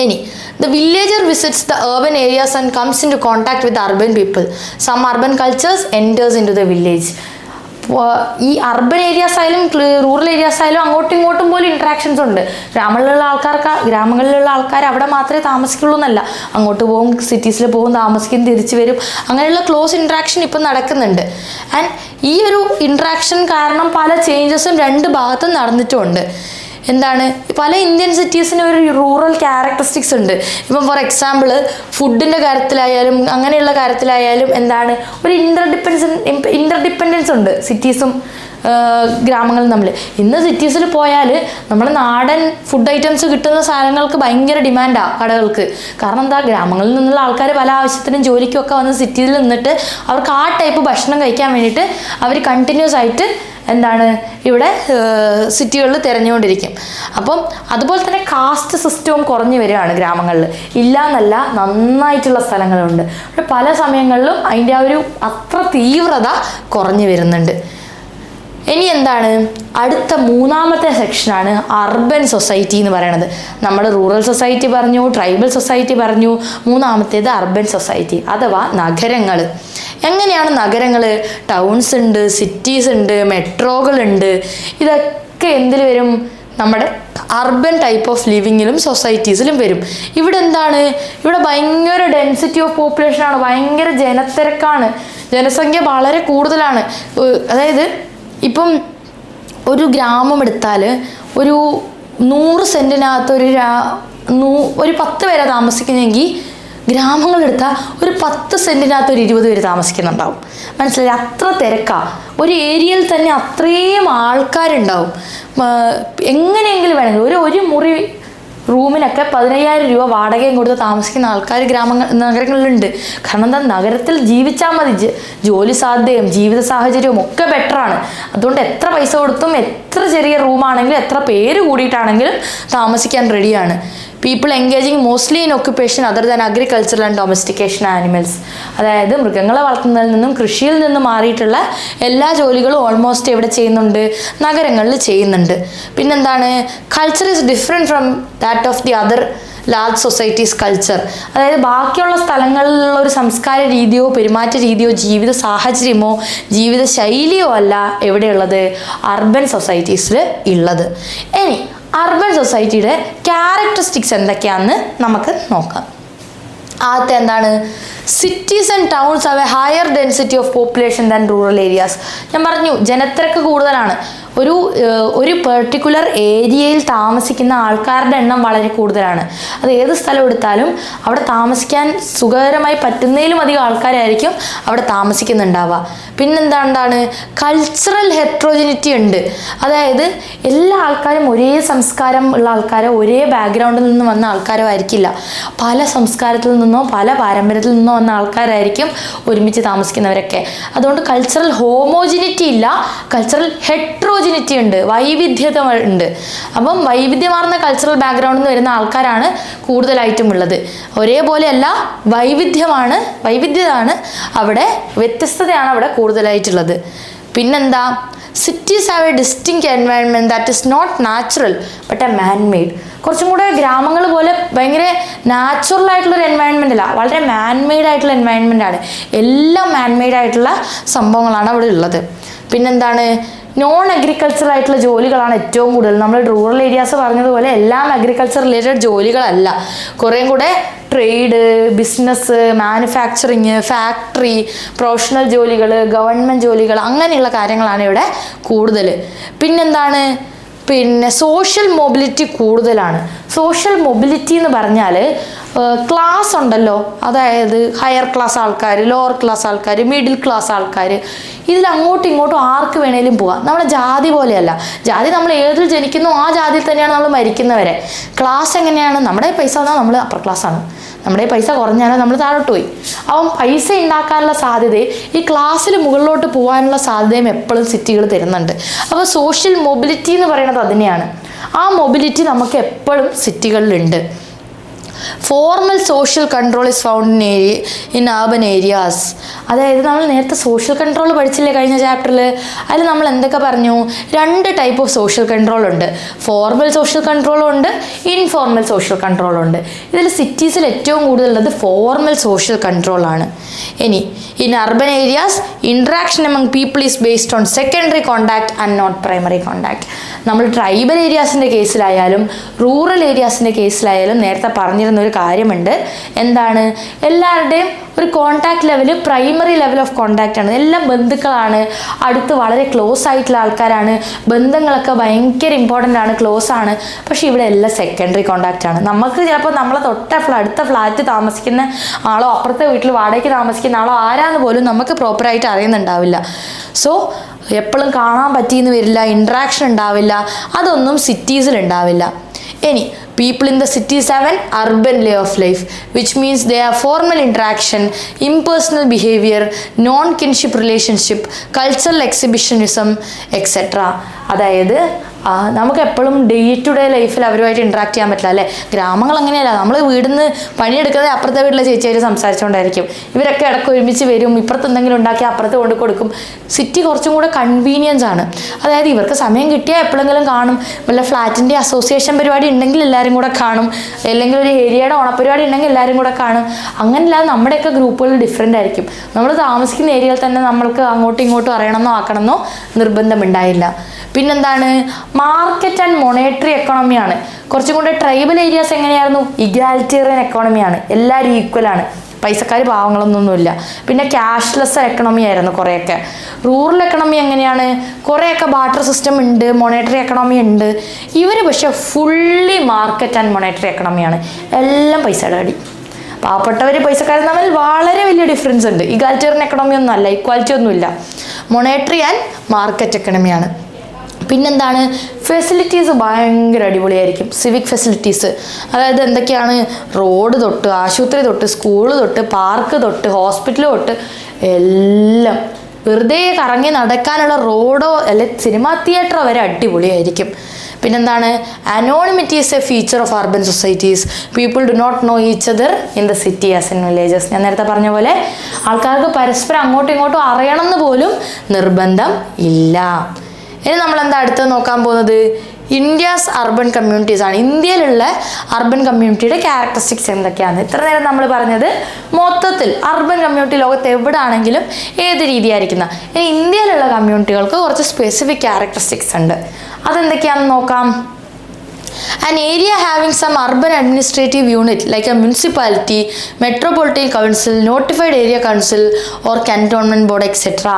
ഇനി the villager visits the urban areas and comes into contact with the urban people. Some urban cultures enters into the village. ഈ അർബൻ ഏരിയാസ് ആയാലും റൂറൽ ഏരിയാസ് ആയാലും അങ്ങോട്ടും ഇങ്ങോട്ടും പോലും ഇൻട്രാക്ഷൻസ് ഉണ്ട്. ഗ്രാമങ്ങളിലുള്ള ആൾക്കാർ അവിടെ മാത്രമേ താമസിക്കുള്ളൂ എന്നല്ല, അങ്ങോട്ട് പോകും, സിറ്റീസിൽ പോകും, താമസിക്കും, തിരിച്ചു വരും, അങ്ങനെയുള്ള ക്ലോസ് ഇൻട്രാക്ഷൻ ഇപ്പം നടക്കുന്നുണ്ട്. ആൻഡ് ഈ ഒരു ഇൻട്രാക്ഷൻ കാരണം പല ചേഞ്ചസും രണ്ട് ഭാഗത്തും നടന്നിട്ടുമുണ്ട്. എന്താണ്, പല ഇന്ത്യൻ സിറ്റീസിന് ഒരു റൂറൽ ക്യാരക്ടറിസ്റ്റിക്സ് ഉണ്ട്. ഇപ്പം ഫോർ എക്സാമ്പിൾ ഫുഡിൻ്റെ കാര്യത്തിലായാലും അങ്ങനെയുള്ള കാര്യത്തിലായാലും എന്താണ്, ഒരു ഇൻ്റർഡിപ്പെൻഡൻസ് ഉണ്ട് സിറ്റീസും ഗ്രാമങ്ങളും തമ്മിൽ. ഇന്ന് സിറ്റീസിൽ പോയാൽ നമ്മുടെ നാടൻ ഫുഡ് ഐറ്റംസ് കിട്ടുന്ന സാധനങ്ങൾക്ക് ഭയങ്കര ഡിമാൻഡാണ് കടകൾക്ക്. കാരണം എന്താ, ഗ്രാമങ്ങളിൽ നിന്നുള്ള ആൾക്കാർ പല ആവശ്യത്തിനും ജോലിക്കും ഒക്കെ വന്ന് സിറ്റിയിൽ നിന്നിട്ട് അവർക്ക് ആ ടൈപ്പ് ഭക്ഷണം കഴിക്കാൻ വേണ്ടിയിട്ട് അവർ കണ്ടിന്യൂസ് ആയിട്ട് എന്താണ് ഇവിടെ സിറ്റികളിൽ തിരഞ്ഞുകൊണ്ടിരിക്കും. അപ്പം അതുപോലെ തന്നെ കാസ്റ്റ് സിസ്റ്റവും കുറഞ്ഞു വരികയാണ് ഗ്രാമങ്ങളിൽ. ഇല്ല എന്നല്ല, നന്നായിട്ടുള്ള സ്ഥലങ്ങളുണ്ട്. പക്ഷെ പല സമയങ്ങളിലും അതിൻ്റെ ആ ഒരു അത്ര തീവ്രത കുറഞ്ഞു വരുന്നുണ്ട്. ഇനി എന്താണ്, അടുത്ത മൂന്നാമത്തെ സെക്ഷനാണ് അർബൻ സൊസൈറ്റി എന്ന് പറയുന്നത്. നമ്മൾ റൂറൽ സൊസൈറ്റി പറഞ്ഞു, ട്രൈബൽ സൊസൈറ്റി പറഞ്ഞു, മൂന്നാമത്തേത് അർബൻ സൊസൈറ്റി അഥവാ നഗരങ്ങൾ. എങ്ങനെയാണ് നഗരങ്ങൾ? ടൗൺസ് ഉണ്ട്, സിറ്റീസ് ഉണ്ട്, മെട്രോകളുണ്ട്. ഇതൊക്കെ എന്തിൽ വരും? നമ്മുടെ അർബൻ ടൈപ്പ് ഓഫ് ലിവിങ്ങിലും സൊസൈറ്റീസിലും വരും. ഇവിടെ എന്താണ്, ഇവിടെ ഭയങ്കര ഡെൻസിറ്റി ഓഫ് പോപ്പുലേഷനാണ്, ഭയങ്കര ജനത്തിരക്കാണ്, ജനസംഖ്യ വളരെ കൂടുതലാണ്. അതായത് ഇപ്പം ഒരു ഗ്രാമം എടുത്താൽ ഒരു 100 സെൻറ്റിനകത്ത് ഒരു 10 പേരെ താമസിക്കുന്നെങ്കിൽ ഗ്രാമങ്ങളെടുത്താൽ ഒരു 10 സെൻറ്റിനകത്ത് ഒരു 20 പേര് താമസിക്കുന്നുണ്ടാവും. മനസ്സിലായി? അത്ര തിരക്കാണ്. ഒരു ഏരിയയിൽ തന്നെ അത്രയും ആൾക്കാരുണ്ടാവും. എങ്ങനെയെങ്കിലും വേണമെങ്കിൽ ഒരു മുറി റൂമിനൊക്കെ 15,000 രൂപ വാടകയും കൊടുത്ത് താമസിക്കുന്ന ആൾക്കാർ നഗരങ്ങളിലുണ്ട്. കാരണം എന്താ, നഗരത്തിൽ ജീവിച്ചാൽ മതി, ജോലി സാധ്യതയും ജീവിത സാഹചര്യവും ഒക്കെ ബെറ്ററാണ്. അതുകൊണ്ട് എത്ര പൈസ കൊടുത്തും എത്ര ചെറിയ റൂമാണെങ്കിലും എത്ര പേര് കൂടിയിട്ടാണെങ്കിലും താമസിക്കാൻ റെഡിയാണ്. People engaging mostly in occupation other than agriculture and domestication animals. അതായത് മൃഗങ്ങളെ വളർത്തുന്നതിൽ നിന്നും കൃഷിയിൽ നിന്നും മാറിയിട്ടുള്ള എല്ലാ ജോലികളും ഓൾമോസ്റ്റ് എവിടെ ചെയ്യുന്നുണ്ട്? നഗരങ്ങളിൽ ചെയ്യുന്നുണ്ട്. പിന്നെന്താണ്, culture is different from that of the other large societies culture. അതായത് ബാക്കിയുള്ള സ്ഥലങ്ങളിലുള്ള ഒരു സംസ്കാര രീതിയോ പെരുമാറ്റ രീതിയോ ജീവിത സാഹചര്യമോ ജീവിത ശൈലിയോ അല്ല എവിടെയുള്ളത്? അർബൻ സൊസൈറ്റീസിൽ ഉള്ളത്. ഇനി അർബൻ സൊസൈറ്റിയുടെ ക്യാരക്ടറിസ്റ്റിക്സ് എന്തൊക്കെയാണെന്ന് നമുക്ക് നോക്കാം. ആദ്യത്തെ എന്താണ്? Cities and towns have A higher density of population than rural areas. ഞാൻ പറഞ്ഞു, ജനത്തിരക്ക് കൂടുതലാണ്. ഒരു പെർട്ടിക്കുലർ ഏരിയയിൽ താമസിക്കുന്ന ആൾക്കാരുടെ എണ്ണം വളരെ കൂടുതലാണ്. അത് ഏത് സ്ഥലം എടുത്താലും അവിടെ താമസിക്കാൻ സുഖകരമായി പറ്റുന്നതിലും അധികം ആൾക്കാരായിരിക്കും അവിടെ താമസിക്കുന്നുണ്ടാവുക. പിന്നെന്താണ്, കൾച്ചറൽ ഹെട്രോജിനിറ്റി ഉണ്ട്. അതായത് എല്ലാ ആൾക്കാരും ഒരേ സംസ്കാരം ഉള്ള ആൾക്കാരോ ഒരേ ബാക്ക്ഗ്രൗണ്ടിൽ നിന്ന് വന്ന ആൾക്കാരോ ആയിരിക്കില്ല. പല സംസ്കാരത്തിൽ നിന്നോ പല പാരമ്പര്യത്തിൽ നിന്നോ വന്ന ആൾക്കാരായിരിക്കും ഒരുമിച്ച് താമസിക്കുന്നവരൊക്കെ. അതുകൊണ്ട് കൾച്ചറൽ ഹോമോജിനിറ്റി ഇല്ല, കൾച്ചറൽ ഹെട്രോജിനിറ്റി ഉണ്ട്, വൈവിധ്യത ഉണ്ട്. അപ്പം വൈവിധ്യമാർന്ന കൾച്ചറൽ ബാക്ക്ഗ്രൗണ്ടിൽ നിന്ന് വരുന്ന ആൾക്കാരാണ് കൂടുതലായിട്ടും ഉള്ളത്. ഒരേപോലെയല്ല, വൈവിധ്യതാണ് അവിടെ, വ്യത്യസ്തതയാണ് അവിടെ കൂടുതലായിട്ടുള്ളത്. പിന്നെന്താ, cities have a distinct environment that is not natural but a man-made. കുറച്ചും കൂടെ ഗ്രാമങ്ങൾ പോലെ ഭയങ്കര നാച്ചുറൽ ആയിട്ടുള്ളൊരു എൻവയൺമെൻ്റ് അല്ല, വളരെ മാൻമെയ്ഡ് ആയിട്ടുള്ള എൻവയൺമെൻ്റ് ആണ്. എല്ലാം മാൻമെയ്ഡ് ആയിട്ടുള്ള സംഭവങ്ങളാണ് അവിടെ ഉള്ളത്. പിന്നെന്താണ്, നോൺ അഗ്രികൾച്ചർ ആയിട്ടുള്ള ജോലികളാണ് ഏറ്റവും കൂടുതൽ. നമ്മൾ റൂറൽ ഏരിയാസ് പറഞ്ഞതുപോലെ എല്ലാം അഗ്രികൾച്ചർ റിലേറ്റഡ് ജോലികളല്ല. കുറേയും കൂടെ trade, business, manufacturing, factory, professional ജോലികൾ, ഗവൺമെൻറ് ജോലികൾ, അങ്ങനെയുള്ള കാര്യങ്ങളാണ് ഇവിടെ കൂടുതൽ. പിന്നെന്താണ്, സോഷ്യൽ മൊബിലിറ്റി കൂടുതലാണ്. സോഷ്യൽ മൊബിലിറ്റി എന്ന് പറഞ്ഞാൽ ക്ലാസ് ഉണ്ടല്ലോ, അതായത് ഹയർ ക്ലാസ് ആൾക്കാർ, ലോവർ ക്ലാസ് ആൾക്കാർ, മിഡിൽ ക്ലാസ് ആൾക്കാർ, ഇതിൽ അങ്ങോട്ടും ഇങ്ങോട്ടും ആർക്ക് വേണേലും പോവാം. നമ്മുടെ ജാതി പോലെയല്ല. ജാതി നമ്മൾ ഏതിൽ ജനിക്കുന്നോ ആ ജാതിയിൽ തന്നെയാണ് നമ്മൾ മരിക്കുന്നവരെ. ക്ലാസ് എങ്ങനെയാണ്? നമ്മുടെ പൈസ വന്നാൽ നമ്മൾ അപ്പർ ക്ലാസ്സാണ്, നമ്മുടെ പൈസ കുറഞ്ഞാലോ നമ്മൾ താഴോട്ട് പോയി. അപ്പം പൈസ ഉണ്ടാക്കാനുള്ള സാധ്യതയും ഈ ക്ലാസ്സിൽ മുകളിലോട്ട് പോകാനുള്ള സാധ്യതയും എപ്പോഴും സിറ്റികൾ തരുന്നുണ്ട്. അപ്പോൾ സോഷ്യൽ മൊബിലിറ്റി എന്ന് പറയുന്നത് അതിനെയാണ്. ആ മൊബിലിറ്റി നമുക്ക് എപ്പോഴും സിറ്റികളിലുണ്ട്. Formal social control is found in urban areas. അതായത് നമ്മൾ നേരത്തെ സോഷ്യൽ കൺട്രോൾ പഠിച്ചില്ലേ കഴിഞ്ഞ ചാപ്റ്ററിൽ? അതിൽ നമ്മൾ എന്തൊക്കെ പറഞ്ഞു? 2 ടൈപ്പ് ഓഫ് സോഷ്യൽ കൺട്രോൾ ഉണ്ട്. ഫോർമൽ സോഷ്യൽ കൺട്രോളും ഉണ്ട്, ഇൻഫോർമൽ സോഷ്യൽ കൺട്രോളും ഉണ്ട്. ഇതിൽ സിറ്റീസിൽ ഏറ്റവും കൂടുതലുള്ളത് ഫോർമൽ സോഷ്യൽ കൺട്രോൾ ആണ്. ഇനി in urban areas interaction among people is based on secondary contact and not primary contact. നമ്മൾ ട്രൈബൽ ഏരിയാസിൻ്റെ കേസിലായാലും റൂറൽ ഏരിയാസിൻ്റെ കേസിലായാലും നേരത്തെ പറഞ്ഞിരുന്ന ഒരു കാര്യമുണ്ട്. എന്താണ്? എല്ലാവരുടെയും ഒരു contact level primary level of contact ആണ്. എല്ലാം ബന്ധുക്കളാണ്, അടുത്ത് വളരെ ക്ലോസ് ആയിട്ടുള്ള ആൾക്കാരാണ്, ബന്ധങ്ങളൊക്കെ ഭയങ്കര ഇമ്പോർട്ടൻ്റ് ആണ്, ക്ലോസ് ആണ്. പക്ഷേ ഇവിടെ എല്ലാം സെക്കൻഡറി കോണ്ടാക്റ്റ് ആണ്. നമുക്ക് ചിലപ്പോൾ നമ്മളെ അടുത്ത ഫ്ലാറ്റ് താമസിക്കുന്ന ആളോ അപ്പുറത്തെ വീട്ടിൽ വാടകയ്ക്ക് താമസിക്കുന്ന ആളോ ആരാന്ന് പോലും നമുക്ക് പ്രോപ്പറായിട്ട് അറിയുന്നുണ്ടാവില്ല. സോ എപ്പോഴും കാണാൻ പറ്റിയെന്ന് വരില്ല, ഇൻട്രാക്ഷൻ ഉണ്ടാവില്ല, അതൊന്നും സിറ്റീസിൽ ഉണ്ടാവില്ല. ഇനി people in the cities have an urban way of life, which means they have formal interaction, impersonal behavior, non-kinship relationship, cultural exhibitionism, etc. അതായത് നമുക്ക് എപ്പോഴും ഡേ ടു ഡേ ലൈഫിൽ അവരുമായിട്ട് ഇൻട്രാക്ട് ചെയ്യാൻ പറ്റില്ല അല്ലേ? ഗ്രാമങ്ങൾ അങ്ങനെയല്ല. നമ്മൾ വീടിന്ന് പണിയെടുക്കുന്നത് അപ്പുറത്തെ വീട്ടിലെ ചേച്ചിയായിട്ട് സംസാരിച്ചുകൊണ്ടായിരിക്കും. ഇവരൊക്കെ ഇടയ്ക്ക് ഒരുമിച്ച് വരും, ഇപ്പുറത്ത് എന്തെങ്കിലും ഉണ്ടാക്കി അപ്പുറത്ത് കൊണ്ട് കൊടുക്കും. സിറ്റി കുറച്ചും കൂടെ കൺവീനിയൻസ് ആണ്. അതായത് ഇവർക്ക് സമയം കിട്ടിയാൽ എപ്പോഴെങ്കിലും കാണും. വല്ല ഫ്ലാറ്റിൻ്റെ അസോസിയേഷൻ പരിപാടി ഉണ്ടെങ്കിൽ എല്ലാവരും കൂടെ കാണും, അല്ലെങ്കിൽ ഒരു ഏരിയയുടെ ഓണപ്പരിപാടി ഉണ്ടെങ്കിൽ എല്ലാവരും കൂടെ കാണും. അങ്ങനെയല്ലാതെ നമ്മുടെയൊക്കെ ഗ്രൂപ്പുകൾ ഡിഫറെൻ്റ് ആയിരിക്കും. നമ്മൾ താമസിക്കുന്ന ഏരിയയിൽ തന്നെ നമ്മൾക്ക് അങ്ങോട്ടും ഇങ്ങോട്ടും അറിയണമെന്നോ ആക്കണമെന്നോ നിർബന്ധമുണ്ടായില്ല. പിന്നെന്താണ്? മാർക്കറ്റ് ആൻഡ് മൊണേറ്ററി എക്കോണമിയാണ്. കുറച്ചും കൂടെ ട്രൈബൽ ഏരിയാസ് എങ്ങനെയായിരുന്നു? ഇഗാലിറ്റേറിയൻ എക്കോണമിയാണ്. എല്ലാവരും ഈക്വലാണ്, പൈസക്കാർ പാവങ്ങളൊന്നുമില്ല. പിന്നെ ക്യാഷ്ലെസ് എക്കണോമി ആയിരുന്നു കുറേയൊക്കെ. റൂറൽ എക്കണോമി എങ്ങനെയാണ്? കുറേയൊക്കെ ബാർട്ടർ സിസ്റ്റം ഉണ്ട്, മൊണേറ്ററി എക്കണോമി ഉണ്ട്. ഇവർ പക്ഷേ ഫുള്ളി മാർക്കറ്റ് ആൻഡ് മൊണേറ്ററി എക്കണോമിയാണ്. എല്ലാം പൈസയുടെ അടി. പാവപ്പെട്ടവർ പൈസക്കാരും തമ്മിൽ വളരെ വലിയ ഡിഫറൻസ് ഉണ്ട്. ഇഗാലിറ്റേറിയൻ എക്കണോമി ഒന്നും അല്ല, ഇക്വാലിറ്റി ഒന്നുമില്ല. മൊണേറ്ററി ആൻഡ് മാർക്കറ്റ് എക്കണോമിയാണ്. പിന്നെന്താണ്? ഫെസിലിറ്റീസ് ഭയങ്കര അടിപൊളിയായിരിക്കും. സിവിക് ഫെസിലിറ്റീസ്, അതായത് എന്തൊക്കെയാണ്? റോഡ് തൊട്ട് ആശുപത്രി തൊട്ട് സ്കൂള് തൊട്ട് പാർക്ക് തൊട്ട് ഹോസ്പിറ്റൽ തൊട്ട് എല്ലാം. വെറുതെ കറങ്ങി നടക്കാനുള്ള റോഡോ അല്ലെ സിനിമാ തിയേറ്ററോ വരെ അടിപൊളിയായിരിക്കും. പിന്നെന്താണ്? Anonymity is a feature of urban societies. People do not know each other in the city as in villages. ഞാൻ നേരത്തെ പറഞ്ഞ പോലെ ആൾക്കാർക്ക് പരസ്പരം അങ്ങോട്ടും ഇങ്ങോട്ടും അറിയണമെന്ന് പോലും നിർബന്ധം ഇല്ല. ഇനി നമ്മളെന്താ അടുത്ത് നോക്കാൻ പോകുന്നത്? ഇന്ത്യാസ് അർബൻ കമ്മ്യൂണിറ്റീസ് ആണ്. ഇന്ത്യയിലുള്ള അർബൻ കമ്മ്യൂണിറ്റിയുടെ ക്യാരക്ടറിസ്റ്റിക്സ് എന്തൊക്കെയാണ്? ഇത്ര നേരം നമ്മൾ പറഞ്ഞത് മൊത്തത്തിൽ അർബൻ കമ്മ്യൂണിറ്റി ലോകത്ത് എവിടെ ആണെങ്കിലും ഏത് രീതിയായിരിക്കുന്ന. ഇനി ഇന്ത്യയിലുള്ള കമ്മ്യൂണിറ്റികൾക്ക് കുറച്ച് സ്പെസിഫിക് ക്യാരക്ടറിസ്റ്റിക്സ് ഉണ്ട്. അതെന്തൊക്കെയാണെന്ന് നോക്കാം. An area having some urban administrative unit like a municipality, metropolitan council, notified area council or cantonment board etc.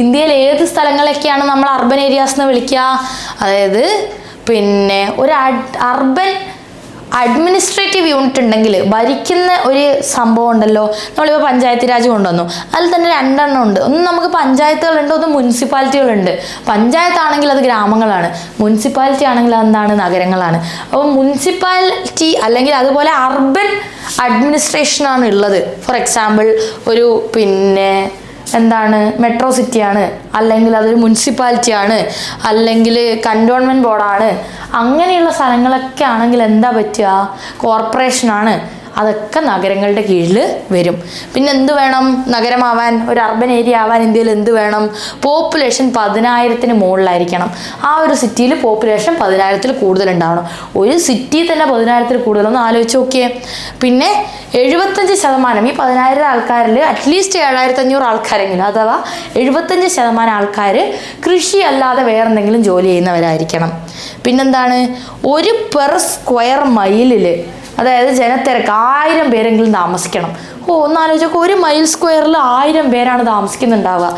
ഇന്ത്യയിൽ ഏത് സ്ഥലങ്ങളൊക്കെയാണ് നമ്മൾ അർബൻ ഏരിയാസ് എന്ന് വിളിക്കുക? അതായത് പിന്നെ ഒരു അർബൻ അഡ്മിനിസ്ട്രേറ്റീവ് യൂണിറ്റ് ഉണ്ടെങ്കിൽ ഭരിക്കുന്ന ഒരു സംഭവം ഉണ്ടല്ലോ. നമ്മളിപ്പോൾ പഞ്ചായത്ത് രാജ് കൊണ്ടുവന്നു, അതിൽ തന്നെ 2 എണ്ണം ഉണ്ട്. ഒന്ന് നമുക്ക് പഞ്ചായത്തുകളുണ്ട്, ഒന്ന് മുനിസിപ്പാലിറ്റികളുണ്ട്. പഞ്ചായത്താണെങ്കിൽ അത് ഗ്രാമങ്ങളാണ്, മുനിസിപ്പാലിറ്റി ആണെങ്കിൽ അതെന്താണ്? നഗരങ്ങളാണ്. അപ്പോൾ മുനിസിപ്പാലിറ്റി അല്ലെങ്കിൽ അതുപോലെ അർബൻ അഡ്മിനിസ്ട്രേഷനാണ് ഉള്ളത്. ഫോർ എക്സാമ്പിൾ ഒരു എന്താണ് മെട്രോ സിറ്റിയാണ്, അല്ലെങ്കിൽ അതൊരു മുനിസിപ്പാലിറ്റിയാണ്, അല്ലെങ്കിൽ കന്റോൺമെൻറ്റ് ബോർഡാണ്. അങ്ങനെയുള്ള സ്ഥലങ്ങളൊക്കെ ആണെങ്കിൽ എന്താ പറ്റുക? കോർപ്പറേഷനാണ്. അതൊക്കെ നഗരങ്ങളുടെ കീഴിൽ വരും. പിന്നെ എന്ത് വേണം നഗരമാവാൻ, ഒരു അർബൻ ഏരിയ ആവാൻ ഇന്ത്യയിൽ എന്ത് വേണം? പോപ്പുലേഷൻ 10,000-ന് മുകളിലായിരിക്കണം. ആ ഒരു സിറ്റിയിൽ പോപ്പുലേഷൻ 10,000-ൽ കൂടുതൽ ഉണ്ടാവണം. ഒരു സിറ്റി തന്നെ 10,000-ൽ കൂടുതലൊന്ന് ആലോചിച്ച് നോക്കിയേ. പിന്നെ 75% ഈ 10,000 ആൾക്കാരിൽ അറ്റ്ലീസ്റ്റ് 7,500 ആൾക്കാരെങ്കിലും, അഥവാ 75% ആൾക്കാർ കൃഷി അല്ലാതെ വേറെന്തെങ്കിലും ജോലി ചെയ്യുന്നവരായിരിക്കണം. പിന്നെന്താണ്? ഒരു പെർ സ്ക്വയർ മൈലിൽ, അതായത് ജനത്തിരക്ക് 1000 പേരെങ്കിലും താമസിക്കണം. ഒന്നാലോചിച്ചൊക്കെ, ഒരു മൈൽ സ്ക്വയറിൽ 1000 പേരാണ് താമസിക്കുന്നുണ്ടാവുക.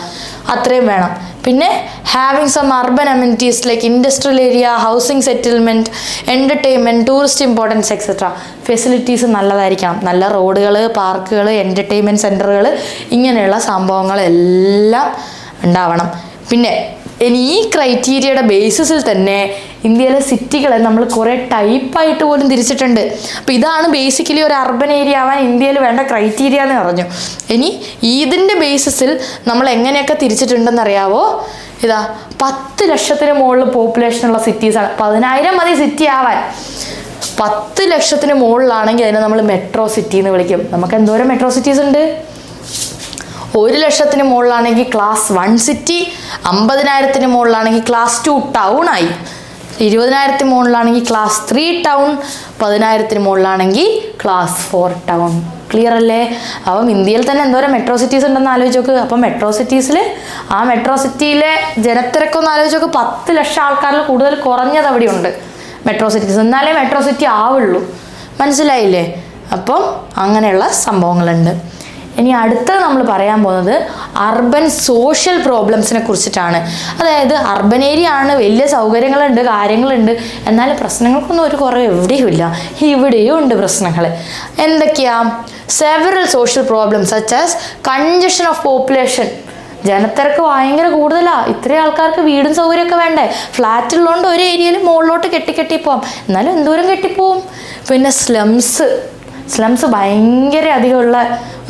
അത്രയും വേണം. പിന്നെ having some urban amenities like industrial area, housing settlement, entertainment, tourist importance etcetera. Facilities നല്ലതായിരിക്കണം. നല്ല റോഡുകൾ, പാർക്കുകൾ, എൻ്റർടൈൻമെൻറ്റ് സെൻറ്ററുകൾ, ഇങ്ങനെയുള്ള സംഭവങ്ങളെല്ലാം ഉണ്ടാവണം. പിന്നെ ഇനി ഈ ക്രൈറ്റീരിയയുടെ ബേസിസിൽ തന്നെ ഇന്ത്യയിലെ സിറ്റികളെ നമ്മൾ കുറേ ടൈപ്പായിട്ട് പോലും തിരിച്ചിട്ടുണ്ട്. അപ്പോൾ ഇതാണ് ബേസിക്കലി ഒരു അർബൻ ഏരിയ ആവാൻ ഇന്ത്യയിൽ വേണ്ട ക്രൈറ്റീരിയ എന്ന് പറഞ്ഞു. ഇനി ഇതിൻ്റെ ബേസിസിൽ നമ്മൾ എങ്ങനെയൊക്കെ തിരിച്ചിട്ടുണ്ടെന്ന് അറിയാവോ? ഇതാ 10 ലക്ഷത്തിന് മുകളിൽ പോപ്പുലേഷനുള്ള സിറ്റീസാണ്. 10,000 മതി സിറ്റി ആവാൻ. 10 ലക്ഷത്തിന് മുകളിലാണെങ്കിൽ അതിനെ നമ്മൾ മെട്രോ സിറ്റി എന്ന് വിളിക്കും. നമുക്ക് എന്തോരം മെട്രോ സിറ്റീസ് ഉണ്ട്? 1 ലക്ഷത്തിന് മുകളിലാണെങ്കിൽ ക്ലാസ് 1 സിറ്റി, 50,000 മുകളിലാണെങ്കിൽ ക്ലാസ് 2 ടൗൺ ആയി, 20,000 മുകളിലാണെങ്കിൽ ക്ലാസ് 3 ടൗൺ, 10,000 മുകളിലാണെങ്കിൽ ക്ലാസ് 4 ടൗൺ. ക്ലിയർ അല്ലേ? അപ്പം ഇന്ത്യയിൽ തന്നെ എന്തോരം മെട്രോ സിറ്റീസ് ഉണ്ടെന്ന് ആലോചിച്ച് നോക്ക്. അപ്പം മെട്രോ സിറ്റീസിൽ ആ മെട്രോ സിറ്റിയിലെ ജനത്തിരക്കൊന്ന് ആലോചിച്ച് നോക്ക്. 10 ലക്ഷം ആൾക്കാരിൽ കൂടുതൽ കുറഞ്ഞത് അവിടെയുണ്ട് മെട്രോ സിറ്റീസ്. എന്നാലേ മെട്രോ സിറ്റി ആവുള്ളൂ. മനസ്സിലായില്ലേ? അപ്പം അങ്ങനെയുള്ള സംഭവങ്ങളുണ്ട്. ഇനി അടുത്തത് നമ്മൾ പറയാൻ പോകുന്നത് അർബൻ സോഷ്യൽ പ്രോബ്ലംസിനെ കുറിച്ചിട്ടാണ്. അതായത് അർബൻ ഏരിയ ആണ്, വലിയ സൗകര്യങ്ങളുണ്ട്, കാര്യങ്ങളുണ്ട്, എന്നാൽ പ്രശ്നങ്ങൾക്കൊന്നും ഒരു കുറവ് എവിടെയും ഇല്ല. ഇവിടെയും ഉണ്ട് പ്രശ്നങ്ങൾ. എന്തൊക്കെയാ? Several social problems such as congestion of population. ജനത്തിരക്ക് ഭയങ്കര കൂടുതലാണ്. ഇത്രയും ആൾക്കാർക്ക് വീടും സൗകര്യമൊക്കെ വേണ്ടേ? ഫ്ലാറ്റ് ഉള്ളതുകൊണ്ട് ഒരു ഏരിയയിൽ മുകളിലോട്ട് കെട്ടിപ്പോവാം, എന്നാലും എന്തോരം കെട്ടിപ്പോവും. പിന്നെ സ്ലംസ് ഭയങ്കര അധികമുള്ള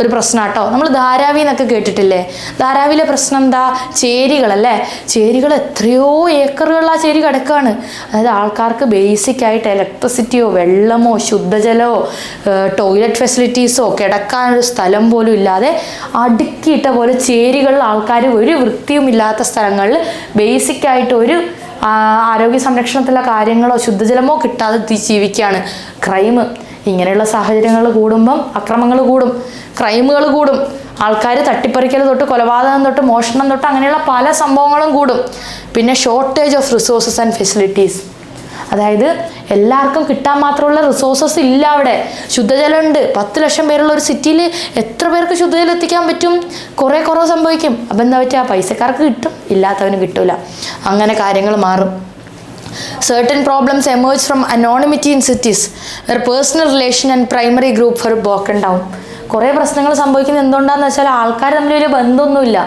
ഒരു പ്രശ്നം കേട്ടോ. നമ്മൾ ധാരാവി എന്നൊക്കെ കേട്ടിട്ടില്ലേ? ധാരാവിയിലെ പ്രശ്നം എന്താ? ചേരികളല്ലേ? ചേരികൾ എത്രയോ ഏക്കറുകളിൽ ആ ചേരി കിടക്കുകയാണ്. അതായത് ആൾക്കാർക്ക് ബേസിക് ആയിട്ട് ഇലക്ട്രിസിറ്റിയോ വെള്ളമോ ശുദ്ധജലമോ ടോയ്ലറ്റ് ഫെസിലിറ്റീസോ കിടക്കാനൊരു സ്ഥലം പോലും ഇല്ലാതെ അടുക്കിയിട്ട പോലെ ചേരികളിൽ ആൾക്കാർ ഒരു വൃത്തിയും ഇല്ലാത്ത സ്ഥലങ്ങളിൽ ബേസിക് ആയിട്ട് ഒരു ആരോഗ്യ സംരക്ഷണത്തിലുള്ള കാര്യങ്ങളോ ശുദ്ധജലമോ കിട്ടാതെ ജീവിക്കുകയാണ്. ക്രൈം, ഇങ്ങനെയുള്ള സാഹചര്യങ്ങൾ കൂടുമ്പം അക്രമങ്ങൾ കൂടും, ക്രൈമുകൾ കൂടും, ആൾക്കാർ തട്ടിപ്പറിക്കൽ തൊട്ട് കൊലപാതകം തൊട്ട് മോഷണം തൊട്ട് അങ്ങനെയുള്ള പല സംഭവങ്ങളും കൂടും. പിന്നെ shortage of resources and facilities. അതായത് എല്ലാവർക്കും കിട്ടാൻ മാത്രമുള്ള റിസോഴ്സസ് ഇല്ല അവിടെ. ശുദ്ധജലമുണ്ട്, 10 ലക്ഷം പേരുള്ള ഒരു സിറ്റിയിൽ എത്ര പേർക്ക് ശുദ്ധജലം എത്തിക്കാൻ പറ്റും? കുറവ് സംഭവിക്കും. അപ്പം എന്താ പറ്റുക? പൈസക്കാർക്ക് കിട്ടും, ഇല്ലാത്തവന് കിട്ടൂല. അങ്ങനെ കാര്യങ്ങൾ മാറും. Certain problems emerge from anonymity in cities where personal relation and primary group are broken down. കുറേ പ്രശ്നങ്ങൾ സംഭവിക്കുന്നത് എന്തുകൊണ്ടാന്ന് വെച്ചാൽ ആൾക്കാർ തമ്മിൽ വലിയ ബന്ധമൊന്നുമില്ല.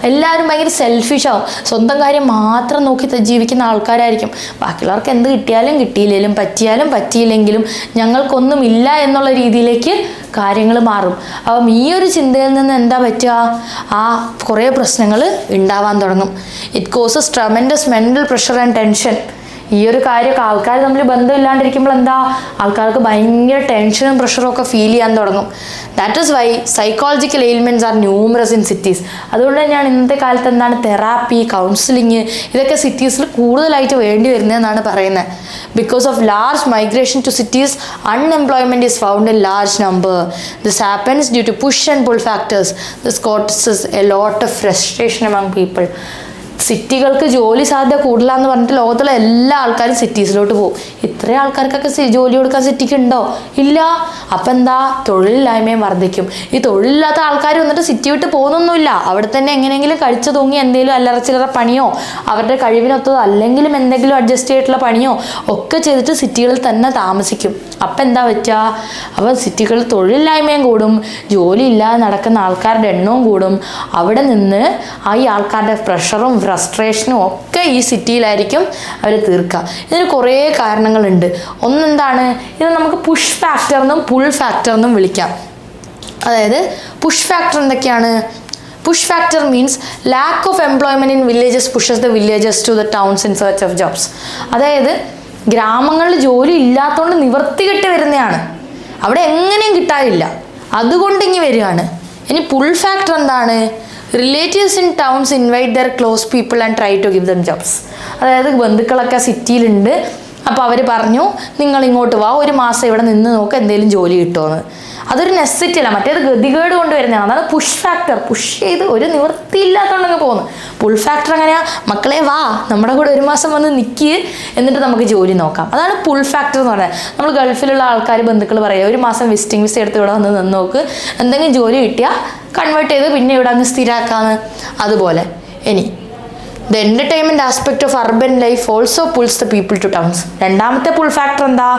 എല്ലാവരും ഭയങ്കര സെൽഫിഷാവും, സ്വന്തം കാര്യം മാത്രം നോക്കി ജീവിക്കുന്ന ആൾക്കാരായിരിക്കും. ബാക്കിയുള്ളവർക്ക് എന്ത് കിട്ടിയാലും കിട്ടിയില്ലെങ്കിലും പറ്റിയാലും പറ്റിയില്ലെങ്കിലും ഞങ്ങൾക്കൊന്നും ഇല്ല എന്നുള്ള രീതിയിലേക്ക് കാര്യങ്ങൾ മാറും. അപ്പം ഈ ഒരു ചിന്തയിൽ നിന്ന് എന്താ പറ്റുക? ആ കുറേ പ്രശ്നങ്ങൾ ഉണ്ടാവാൻ തുടങ്ങും. It causes tremendous mental pressure and tension. ഈ ഒരു കാര്യമൊക്കെ ആൾക്കാർ തമ്മിൽ ബന്ധമില്ലാണ്ടിരിക്കുമ്പോൾ എന്താ? ആൾക്കാർക്ക് ഭയങ്കര ടെൻഷനും പ്രഷറും ഒക്കെ ഫീൽ ചെയ്യാൻ തുടങ്ങും. That is why psychological ailments are numerous in cities. അതുകൊണ്ട് തന്നെയാണ് ഇന്നത്തെ കാലത്ത് എന്താണ് തെറാപ്പി, കൗൺസിലിങ് ഇതൊക്കെ സിറ്റീസിൽ കൂടുതലായിട്ട് വേണ്ടി വരുന്നതെന്നാണ് പറയുന്നത്. Because of large migration to cities, unemployment is found in large number. This happens due to push and pull factors. This causes a lot of frustration among people. സിറ്റികൾക്ക് ജോലി സാധ്യത കൂടുതലാന്ന് പറഞ്ഞിട്ട് ലോകത്തുള്ള എല്ലാ ആൾക്കാരും സിറ്റീസിലോട്ട് പോകും. ഇത്രയും ആൾക്കാർക്കൊക്കെ ജോലി കൊടുക്കാൻ സിറ്റിക്ക് ഉണ്ടോ? ഇല്ല. അപ്പം എന്താ? തൊഴിലില്ലായ്മയും വർദ്ധിക്കും. ഈ തൊഴിലില്ലാത്ത ആൾക്കാർ വന്നിട്ട് സിറ്റി വിട്ട് പോകുന്നൊന്നുമില്ല. അവിടെ തന്നെ എങ്ങനെയെങ്കിലും കഴിച്ചു തൂങ്ങി എന്തെങ്കിലും അല്ലറ ചില്ലറ പണിയോ അവരുടെ കഴിവിനൊത്തതോ അല്ലെങ്കിലും എന്തെങ്കിലും അഡ്ജസ്റ്റ് ചെയ്തിട്ടുള്ള പണിയോ ഒക്കെ ചെയ്തിട്ട് സിറ്റികളിൽ തന്നെ താമസിക്കും. അപ്പം എന്താ പറ്റുക? അപ്പം സിറ്റികളിൽ തൊഴിലില്ലായ്മയും കൂടും, ജോലി ഇല്ലാതെ നടക്കുന്ന ആൾക്കാരുടെ എണ്ണവും കൂടും. അവിടെ നിന്ന് ഈ ആൾക്കാരുടെ പ്രഷറും ഫ്രസ്ട്രേഷനും ഒക്കെ ഈ സിറ്റിയിലായിരിക്കും അവർ തീർക്കുക. ഇതിന് കുറേ കാരണങ്ങളുണ്ട്. ഒന്നെന്താണ്? ഇത് നമുക്ക് പുഷ് ഫാക്ടർ എന്നും പുൾ ഫാക്ടർ എന്നും വിളിക്കാം. അതായത് പുഷ് ഫാക്ടർ എന്തൊക്കെയാണ്? Push factor means lack of employment in villages pushes the villages to the towns in search of jobs. അതായത് ഗ്രാമങ്ങളിൽ ജോലി ഇല്ലാത്തതുകൊണ്ട് നിവർത്തി കെട്ടി വരുന്നതാണ്, അവിടെ എങ്ങനെയും കിട്ടാനില്ല, അതുകൊണ്ട് ഇങ്ങ് വരികയാണ്. ഇനി പുൾ ഫാക്ടർ എന്താണ്? Relatives in towns invite their close people and try to give them jobs. അതായത് ബന്ധുക്കളൊക്കെ സിറ്റിയിലുണ്ട്, അപ്പോൾ അവർ പറഞ്ഞു നിങ്ങൾ ഇങ്ങോട്ട് വാ, ഒരു മാസം ഇവിടെ നിന്ന് നോക്ക് എന്തെങ്കിലും ജോലി കിട്ടുമെന്ന്. അതൊരു നെസസിറ്റി അല്ല, മറ്റേത് ഗതികേട് കൊണ്ടുവരുന്നതാണ്. അതാണ് പുഷ് ഫാക്ടർ. പുഷ് ചെയ്ത് ഒരു നിവൃത്തിയില്ലാത്തതുകൊണ്ടങ്ങ് പോകുന്നു. പുൾ ഫാക്ടർ എങ്ങനെയാ? മക്കളെ വാ, നമ്മുടെ കൂടെ ഒരു മാസം വന്ന് നിൽക്കുക, എന്നിട്ട് നമുക്ക് ജോലി നോക്കാം. അതാണ് പുൾ ഫാക്ടർ എന്ന് പറയുന്നത്. നമ്മൾ ഗൾഫിലുള്ള ആൾക്കാർ ബന്ധുക്കൾ പറയുക ഒരു മാസം വിസിറ്റിംഗ് വിസ എടുത്ത് ഇവിടെ വന്ന് നിന്ന് നോക്ക്, എന്തെങ്കിലും ജോലി കിട്ടിയാൽ കൺവേർട്ട് ചെയ്ത് പിന്നെ ഇവിടെ അങ്ങ് സ്ഥിരമാക്കാന്ന്. അതുപോലെ ഇനി the entertainment aspect of urban life also pulls the people to towns. രണ്ടാമത്തെ പുൾ ഫാക്ടർ എന്താ?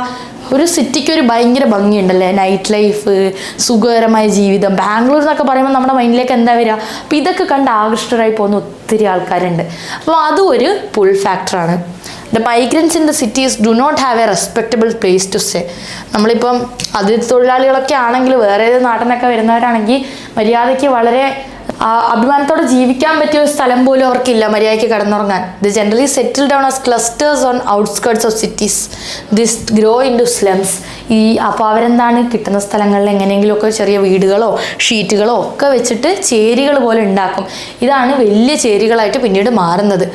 ഒരു സിറ്റിക്ക് ഒരു ഭയങ്കര ഭംഗിയുണ്ടല്ലേ, നൈറ്റ് ലൈഫ്, സുഖകരമായ ജീവിതം. ബാംഗ്ലൂർ എന്നൊക്കെ പറയുമ്പോൾ നമ്മുടെ മൈൻഡിലേക്ക് എന്താ വരിക? അപ്പോൾ ഇതൊക്കെ കണ്ട് ആകൃഷ്ടരായി പോകുന്ന ഒത്തിരി ആൾക്കാരുണ്ട്. അപ്പോൾ അതും ഒരു പുൾ ഫാക്ടറാണ്. The migrants in the cities do not have a respectable place to stay. നമ്മളിപ്പം അതിഥി തൊഴിലാളികളൊക്കെ ആണെങ്കിൽ, വേറെ ഏത് നാട്ടിൽ നിന്നൊക്കെ വരുന്നവരാണെങ്കിൽ മര്യാദയ്ക്ക് വളരെ അഭിമാനത്തോടെ ജീവിക്കാൻ പറ്റിയ ഒരു സ്ഥലം പോലും അവർക്കില്ല മര്യാദയ്ക്ക് കിടന്നുറങ്ങാൻ. They generally settle down as clusters on outskirts of cities. This grow into slums. അപ്പോൾ അവരെന്താണ്, കിട്ടുന്ന സ്ഥലങ്ങളിൽ എങ്ങനെയെങ്കിലുമൊക്കെ ചെറിയ വീടുകളോ ഷീറ്റുകളോ ഒക്കെ വെച്ചിട്ട് ചേരികൾ പോലെ ഉണ്ടാക്കും. ഇതാണ് വലിയ ചേരികളായിട്ട് പിന്നീട് മാറുന്നത്.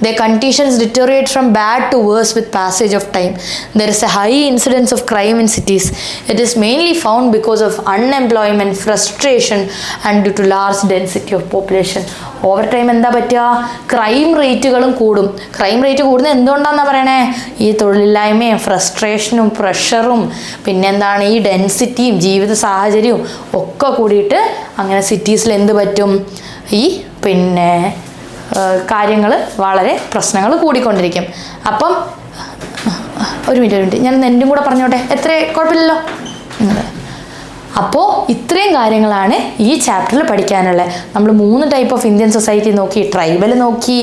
The conditions deteriorate from bad to worse with passage of time. There is a high incidence of crime in cities. It is mainly found because of unemployment, frustration and due to large density of population. Over time എന്താ പറ്റുക, crime റേറ്റുകളും കൂടും. Crime rate കൂടുന്നത് എന്തുകൊണ്ടാണെന്നാണ് പറയണേ, ഈ തൊഴിലില്ലായ്മയും ഫ്രസ്ട്രേഷനും പ്രഷറും പിന്നെന്താണ് ഈ ഡെൻസിറ്റിയും ജീവിത സാഹചര്യവും ഒക്കെ കൂടിയിട്ട് അങ്ങനെ സിറ്റീസിൽ എന്ത് പറ്റും, ഈ പിന്നെ കാര്യങ്ങൾ വളരെ പ്രശ്നങ്ങൾ കൂടിക്കൊണ്ടിരിക്കും. അപ്പം ഒരു മിനിറ്റ് ഞാൻ എൻ്റെയും കൂടെ പറഞ്ഞോട്ടെ, എത്ര കുഴപ്പമില്ലല്ലോ. അപ്പോൾ ഇത്രയും കാര്യങ്ങളാണ് ഈ ചാപ്റ്ററിൽ പഠിക്കാനുള്ളത്. നമ്മൾ 3 ടൈപ്പ് ഓഫ് ഇന്ത്യൻ സൊസൈറ്റി നോക്കി, ട്രൈബൽ നോക്കി,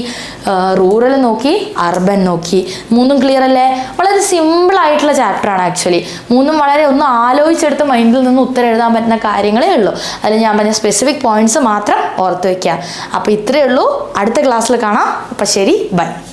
റൂറൽ നോക്കി, അർബൻ നോക്കി. 3ഉം ക്ലിയർ അല്ലേ? വളരെ സിമ്പിളായിട്ടുള്ള ചാപ്റ്ററാണ് ആക്ച്വലി. 3ഉം വളരെ ഒന്ന് ആലോചിച്ചെടുത്ത് മൈൻഡിൽ നിന്ന് ഉത്തരം എഴുതാൻ പറ്റുന്ന കാര്യങ്ങളേ ഉള്ളൂ. അതിൽ ഞാൻ പറഞ്ഞ സ്പെസിഫിക് പോയിന്റ്സ് മാത്രം ഓർത്ത് വയ്ക്കുക. അപ്പോൾ ഇത്രയേ ഉള്ളൂ. അടുത്ത ക്ലാസ്സിൽ കാണാം. അപ്പോൾ ശരി, ബൈ.